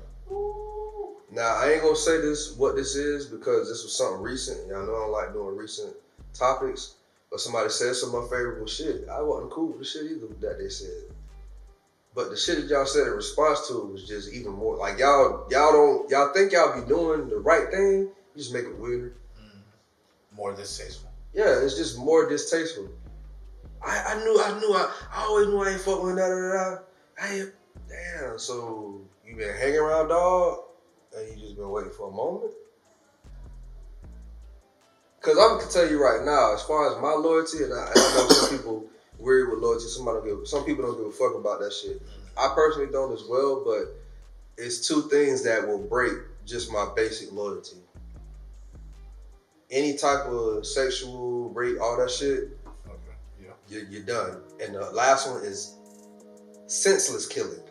Speaker 2: Now, I ain't gonna say what this is, because this was something recent. Y'all know I don't like doing recent topics. But somebody said some unfavorable shit. I wasn't cool with the shit either that they said. But the shit that y'all said in response to it was just even more. Like y'all think y'all be doing the right thing, you just make it weirder.
Speaker 3: More distasteful.
Speaker 2: Yeah, it's just more distasteful. I always knew I ain't fucking with that. Damn, so you been hanging around, dog, and you just been waiting for a moment? Because I'm going to tell you right now, as far as my loyalty, and I know some people weird with loyalty, some people don't give a fuck about that shit. I personally don't as well, but it's two things that will break just my basic loyalty. Any type of sexual, rape, all that shit, okay, yeah, you're done. And the last one is senseless killing.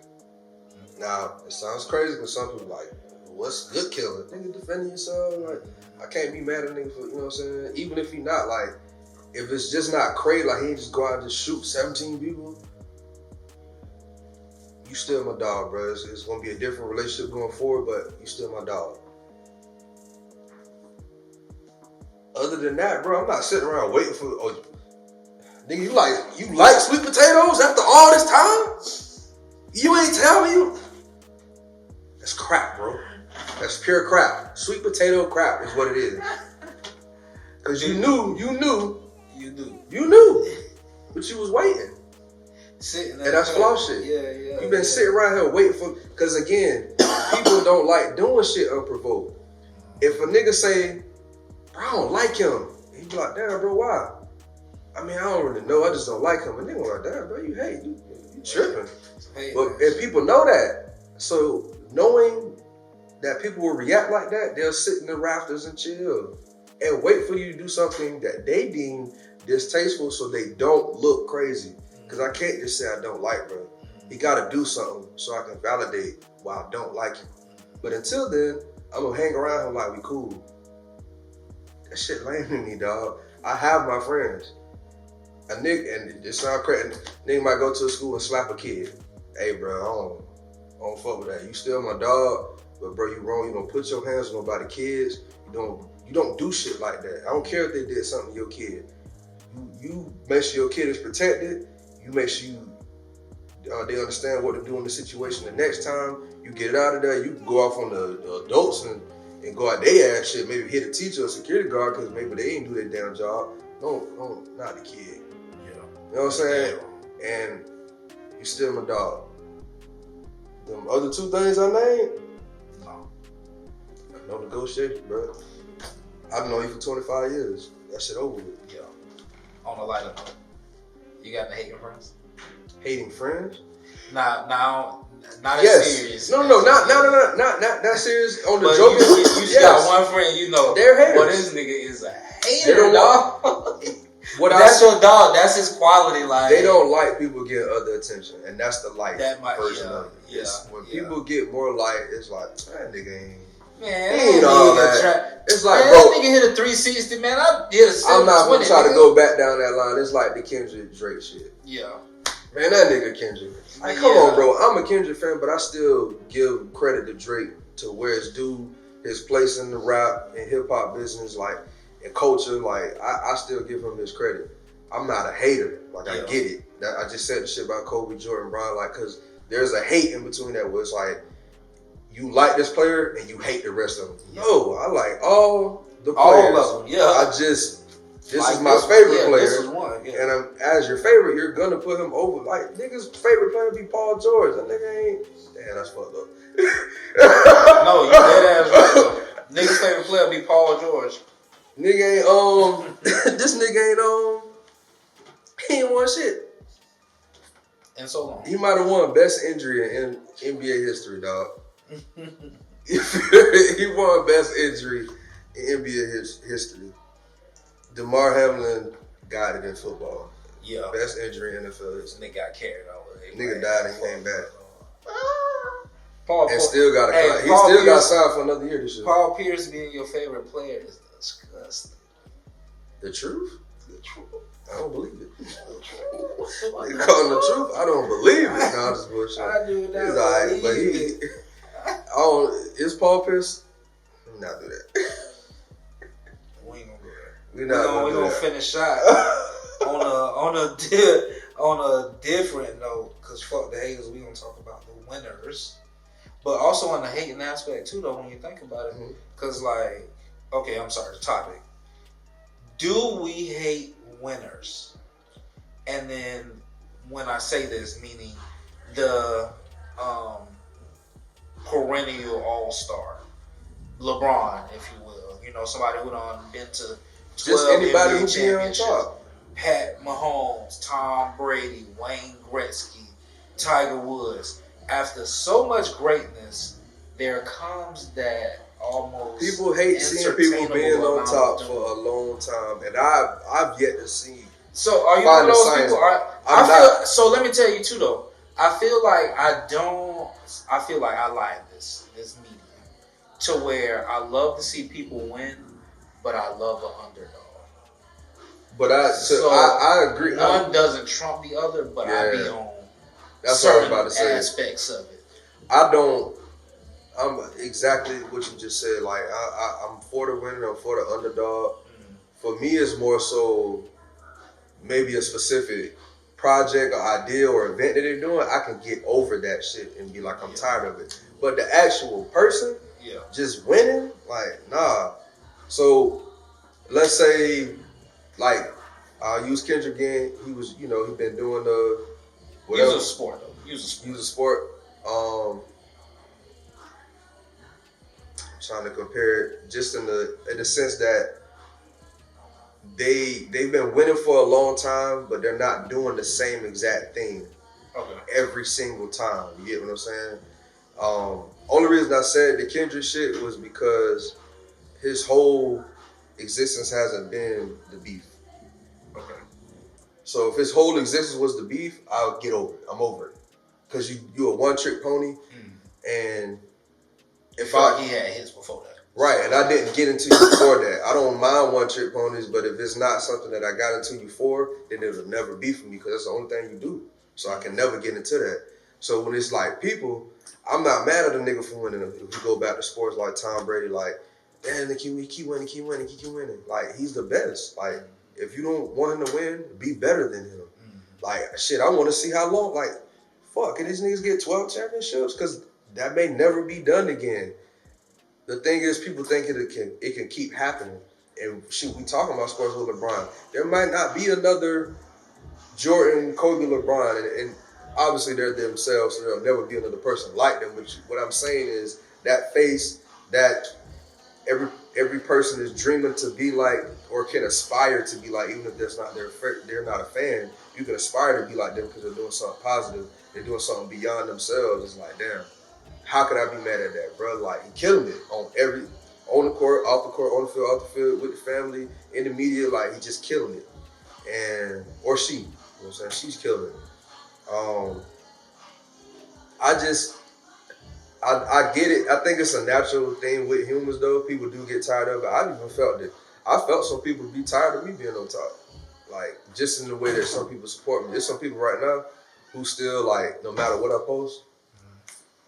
Speaker 2: Now, it sounds crazy because some people like, what's good killing? Nigga defending yourself, like, I can't be mad at a nigga for, you know what I'm saying? Even if he not, like, if it's just not crazy, like he ain't just go out and just shoot 17 people, you still my dog, bro. It's gonna be a different relationship going forward, but you still my dog. Other than that, bro, I'm not sitting around waiting for, nigga, you like sweet potatoes after all this time? You ain't tell me That's crap, bro. That's pure crap. Sweet potato crap is what it is. Cause you knew, but you was waiting.
Speaker 3: Sitting
Speaker 2: and that's flaw shit.
Speaker 3: Yeah.
Speaker 2: You been sitting around here waiting for, cause again, people don't like doing shit unprovoked. If a nigga say, bro, I don't like him, he be like, damn, bro, why? I mean, I don't really know. I just don't like him. And nigga like, damn, bro, you hate, you tripping. But and people know that. So knowing that people will react like that, they'll sit in the rafters and chill and wait for you to do something that they deem distasteful so they don't look crazy. Because I can't just say I don't like bro. He got to do something so I can validate why I don't like him. But until then, I'm going to hang around him like we cool. That shit lame to me, dog. I have my friends. A nigga, and it sound crazy, nigga might go to a school and slap a kid. Hey, bro, I don't fuck with that. You still my dog, but bro, you wrong. You don't put your hands on nobody's kids. You don't do shit like that. I don't care if they did something to your kid. You make sure your kid is protected. You make sure they understand what to do in the situation. The next time you get it out of there, you can go off on the adults and go out their ass shit. Maybe hit a teacher or security guard because maybe they ain't do their damn job. No, not the kid. You know what I'm saying? And you still my dog. Them other two things I named, no negotiation, bro. I've known you for 25 years. That shit over with.
Speaker 3: Yeah. On a lighter note, you got any hating friends?
Speaker 2: Hating friends?
Speaker 3: Not as serious.
Speaker 2: No, not that serious. On the
Speaker 3: but
Speaker 2: joke.
Speaker 3: You just got one friend, you know.
Speaker 2: They're haters.
Speaker 3: Well, this nigga is a hater, dog.
Speaker 2: That's
Speaker 3: your dog. That's his quality. Like
Speaker 2: they don't like people getting other attention, and that's the light version of it.
Speaker 3: Yeah,
Speaker 2: when people get more light, it's like that nigga ain't.
Speaker 3: Man,
Speaker 2: he ain't all that. It's like,
Speaker 3: man,
Speaker 2: bro,
Speaker 3: that nigga hit a 360, man. I hit a 720.
Speaker 2: I'm not gonna try to go back down that line. It's like the Kendrick Drake shit.
Speaker 3: Yeah.
Speaker 2: Man, that nigga Kendrick. Like, come on, bro. I'm a Kendrick fan, but I still give credit to Drake to where it's due, his place in the rap and hip hop business, like, and culture. Like, I still give him his credit. I'm not a hater. Like, I get it. I just said the shit about Kobe, Jordan, Bron, like, because there's a hate in between that where it's like, you like this player and you hate the rest of them. No, I like all the players.
Speaker 3: All of them, yeah.
Speaker 2: This is my favorite player.
Speaker 3: This is one, yeah.
Speaker 2: And as your favorite, you're gonna put him over. Like, nigga's favorite player be Paul George. That nigga ain't. Damn, that's fucked up.
Speaker 3: No, you dead ass right though. Nigga's favorite player be Paul George.
Speaker 2: Nigga ain't this nigga ain't he ain't won shit.
Speaker 3: And so long.
Speaker 2: He might have won best injury in NBA history, dog. He won best injury in NBA history. DeMar Hamlin got it in football.
Speaker 3: Yeah.
Speaker 2: Best injury in NFL history.
Speaker 3: Nigga got carried over.
Speaker 2: Nigga died and came back.
Speaker 3: And
Speaker 2: still got he still got signed for another year this year.
Speaker 3: Paul Pierce being your favorite player is disgusting.
Speaker 2: The truth?
Speaker 3: The truth.
Speaker 2: I don't believe it. You calling the truth? I don't believe it. No, this bullshit.
Speaker 3: I do not
Speaker 2: He's alright,
Speaker 3: believe
Speaker 2: but is Paul Pierce? Let me not do that.
Speaker 3: We ain't gonna do that.
Speaker 2: We're gonna
Speaker 3: finish shot on a different note, cause fuck the haters. We gonna talk about the winners, but also on the hating aspect too, though. When you think about it, cause like, okay, I'm sorry. The topic: do we hate winners? And then when I say this, meaning the perennial all-star, LeBron, if you will. You know, somebody who done been to 12
Speaker 2: just anybody
Speaker 3: NBA
Speaker 2: who be on top.
Speaker 3: Pat Mahomes, Tom Brady, Wayne Gretzky, Tiger Woods. After so much greatness, there comes that almost
Speaker 2: people hate seeing people being on top for a long time, and I've yet to see.
Speaker 3: So are you one of those people? So let me tell you too, though. I feel like I like this medium to where I love to see people win, but I love an underdog.
Speaker 2: But I agree.
Speaker 3: One doesn't trump the other, but I be on
Speaker 2: that's what I was
Speaker 3: certain
Speaker 2: about to say.
Speaker 3: aspects of it.
Speaker 2: I'm exactly what you just said. Like I'm for the winner. I'm for the underdog. For me, it's more so maybe a specific project or idea or event that they're doing. I can get over that shit and be like, I'm tired of it. But the actual person, just winning, like, nah. So let's say, like, I'll use Kendrick again. He was, he been doing the whatever.
Speaker 3: Use a sport though. Use a sport.
Speaker 2: Trying to compare it just in the sense that they've been winning for a long time, but they're not doing the same exact thing every single time. You get what I'm saying? only reason I said the Kendrick shit was because his whole existence hasn't been the beef.
Speaker 3: Okay.
Speaker 2: So if his whole existence was the beef, I'll get over it. I'm over it. Because you a one-trick pony, and if
Speaker 3: he had hits before that.
Speaker 2: Right, and I didn't get into you for that. I don't mind one-trick ponies, but if it's not something that I got into you for, then it'll never be for me because that's the only thing you do. So I can never get into that. So when it's like people, I'm not mad at a nigga for winning. If we go back to sports like Tom Brady, like, damn, he keep winning. Like, he's the best. Like, if you don't want him to win, be better than him. Like, shit, I want to see how long. Like, fuck, can these niggas get 12 championships? Because that may never be done again. The thing is, people think it can keep happening. And shit, we talking about sports with LeBron. There might not be another Jordan, Kobe, LeBron, and obviously they're themselves, so there'll never be another person like them. But what I'm saying is that face that every person is dreaming to be like or can aspire to be like, even if they're not a fan, you can aspire to be like them because they're doing something positive. They're doing something beyond themselves. It's like, damn. How could I be mad at that, bro? Like, he killing it on the court, off the court, on the field, off the field, with the family, in the media. Like, he just killing it. Or she, you know what I'm saying? She's killing it. I get it. I think it's a natural thing with humans, though. People do get tired of it. I've even felt it. I felt some people be tired of me being on top. Like, just in the way that some people support me. There's some people right now who still, like, no matter what I post,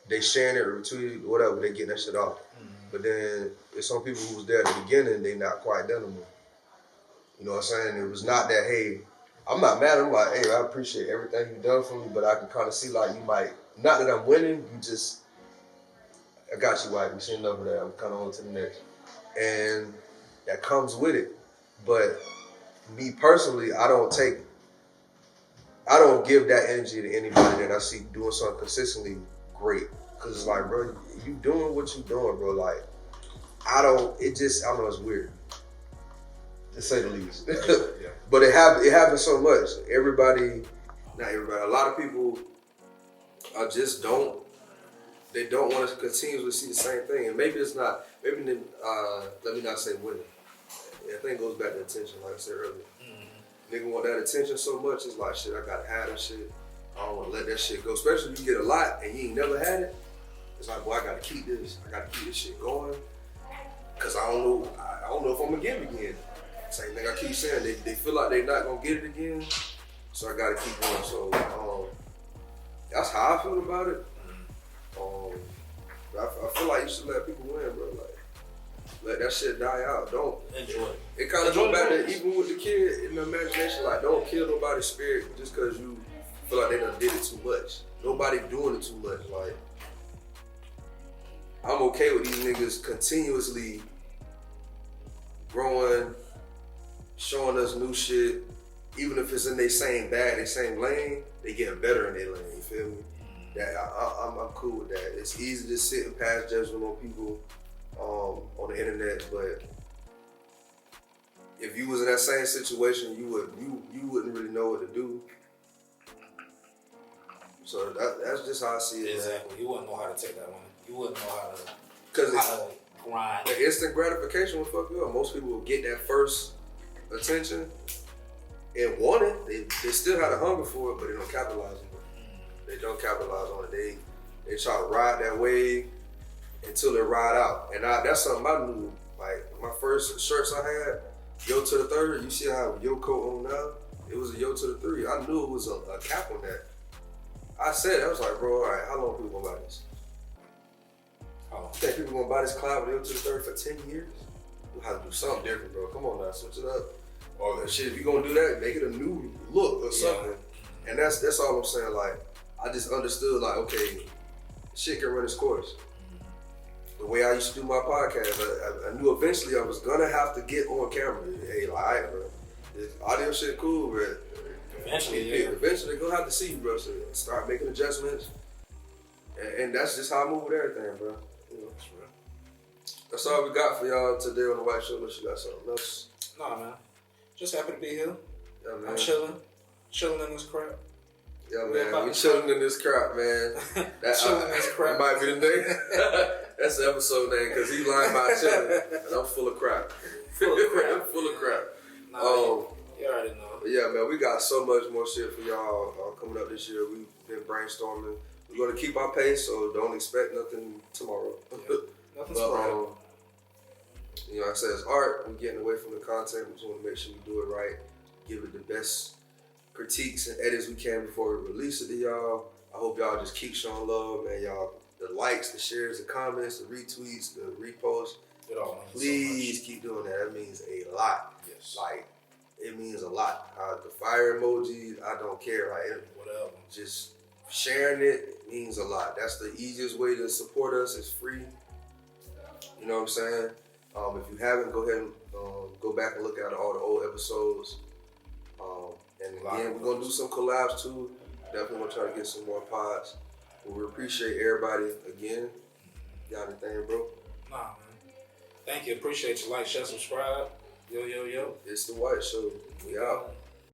Speaker 2: they sharing it or retweeting, whatever, they getting that shit off. But then there's some people who was there at the beginning, they not quite done anymore. You know what I'm saying? It was not that, hey, I'm not mad. I'm like, hey, I appreciate everything you've done for me, but I can kind of see like you might, not that I'm winning, you just, I got you, White. We seen enough of that. I'm kind of on to the next. And that comes with it. But me personally, I don't give that energy to anybody that I see doing something consistently great. Cause it's like, bro, you doing what you doing, bro. Like, I don't know, it's weird. To say the least. Yeah. But it happens so much. Not everybody, a lot of people they don't want to continuously see the same thing. And maybe it's not, let me not say winning. I think it goes back to attention, like I said earlier. Nigga want that attention so much, it's like, shit, I gotta have that shit. I don't want to let that shit go. Especially if you get a lot and you ain't never had it. It's like, boy, I gotta keep this. I gotta keep this shit going. Cause I don't know if I'm gonna get it again. Same thing I keep saying. They feel like they're not gonna get it again. So I gotta keep going. So that's how I feel about it. I feel like you should let people win, bro. Like, let that shit die out. Don't
Speaker 3: enjoy it.
Speaker 2: It kind of go back to even with the kid in the imagination. Like, don't kill nobody's spirit just because you feel like they done did it too much. Nobody doing it too much. Like, I'm okay with these niggas continuously growing, showing us new shit. Even if it's in their same bag, their same lane, they getting better in their lane. You feel me? That I'm cool with that. It's easy to sit and pass judgment on people on the internet, but if you was in that same situation, you wouldn't really know what to do. So that's just how I see it.
Speaker 3: Exactly. You wouldn't know how to take that one. You wouldn't know how
Speaker 2: to
Speaker 3: grind.
Speaker 2: The instant gratification will fuck you up. Most people will get that first attention and want it. They still have a hunger for it, but they don't capitalize on it. They don't capitalize on it. They try to ride that wave until they ride out. And that's something I knew. Like, my first shirts I had, Yo to the third, you see how I have Yo coat on now? It was a Yo to the three. I knew it was a cap on that. I said, I was like, bro, all right, how long people gonna buy this? You think people gonna buy this cloud with Yo to the third for 10 years? We'll have to do something different, bro. Come on now, switch it up. Or shit, if you gonna do that, make it a new look or something. Yeah. And that's all I'm saying. Like, I just understood, like, okay, shit can run its course. The way I used to do my podcast, I knew eventually I was gonna have to get on camera. Hey, like, all right, bro, this audio shit cool, bro. Eventually they're gonna have to see you, bro. So start making adjustments. And that's just how I move with everything, bro. You know, that's all we got for y'all today on the White Show. Unless you got something else.
Speaker 3: Nah, man. Just happy to be here.
Speaker 2: Yeah, man.
Speaker 3: I'm chilling in this crap.
Speaker 2: Yeah, man, we chilling in this crap, man. That might be the name. That's the episode name, because he lying about chilling, and I'm full of crap. Full of crap.
Speaker 3: You already know.
Speaker 2: Yeah, man, we got so much more shit for y'all coming up this year. We've been brainstorming. We're going to keep our pace, so don't expect nothing tomorrow.
Speaker 3: Yeah, nothing's right.
Speaker 2: You know, like I said, it's art. We're getting away from the content. We just want to make sure we do it right, give it the best critiques and edits we can before we release it to y'all. I hope y'all just keep showing love, man. Y'all, the likes, the shares, the comments, the retweets, the reposts.
Speaker 3: It all means
Speaker 2: Please
Speaker 3: so
Speaker 2: keep doing that. That means a lot.
Speaker 3: Yes.
Speaker 2: Like, it means a lot. The fire emojis, I don't care. Like,
Speaker 3: whatever.
Speaker 2: Just sharing it means a lot. That's the easiest way to support us. It's free. You know what I'm saying? If you haven't, go ahead and go back and look at all the old episodes. And again, we're gonna do some collabs too. Definitely gonna try to get some more pods. But we appreciate everybody again. Got anything, bro?
Speaker 3: Nah, man. Thank you. Appreciate you. Like, share, subscribe. Yo.
Speaker 2: It's the White Show. We out.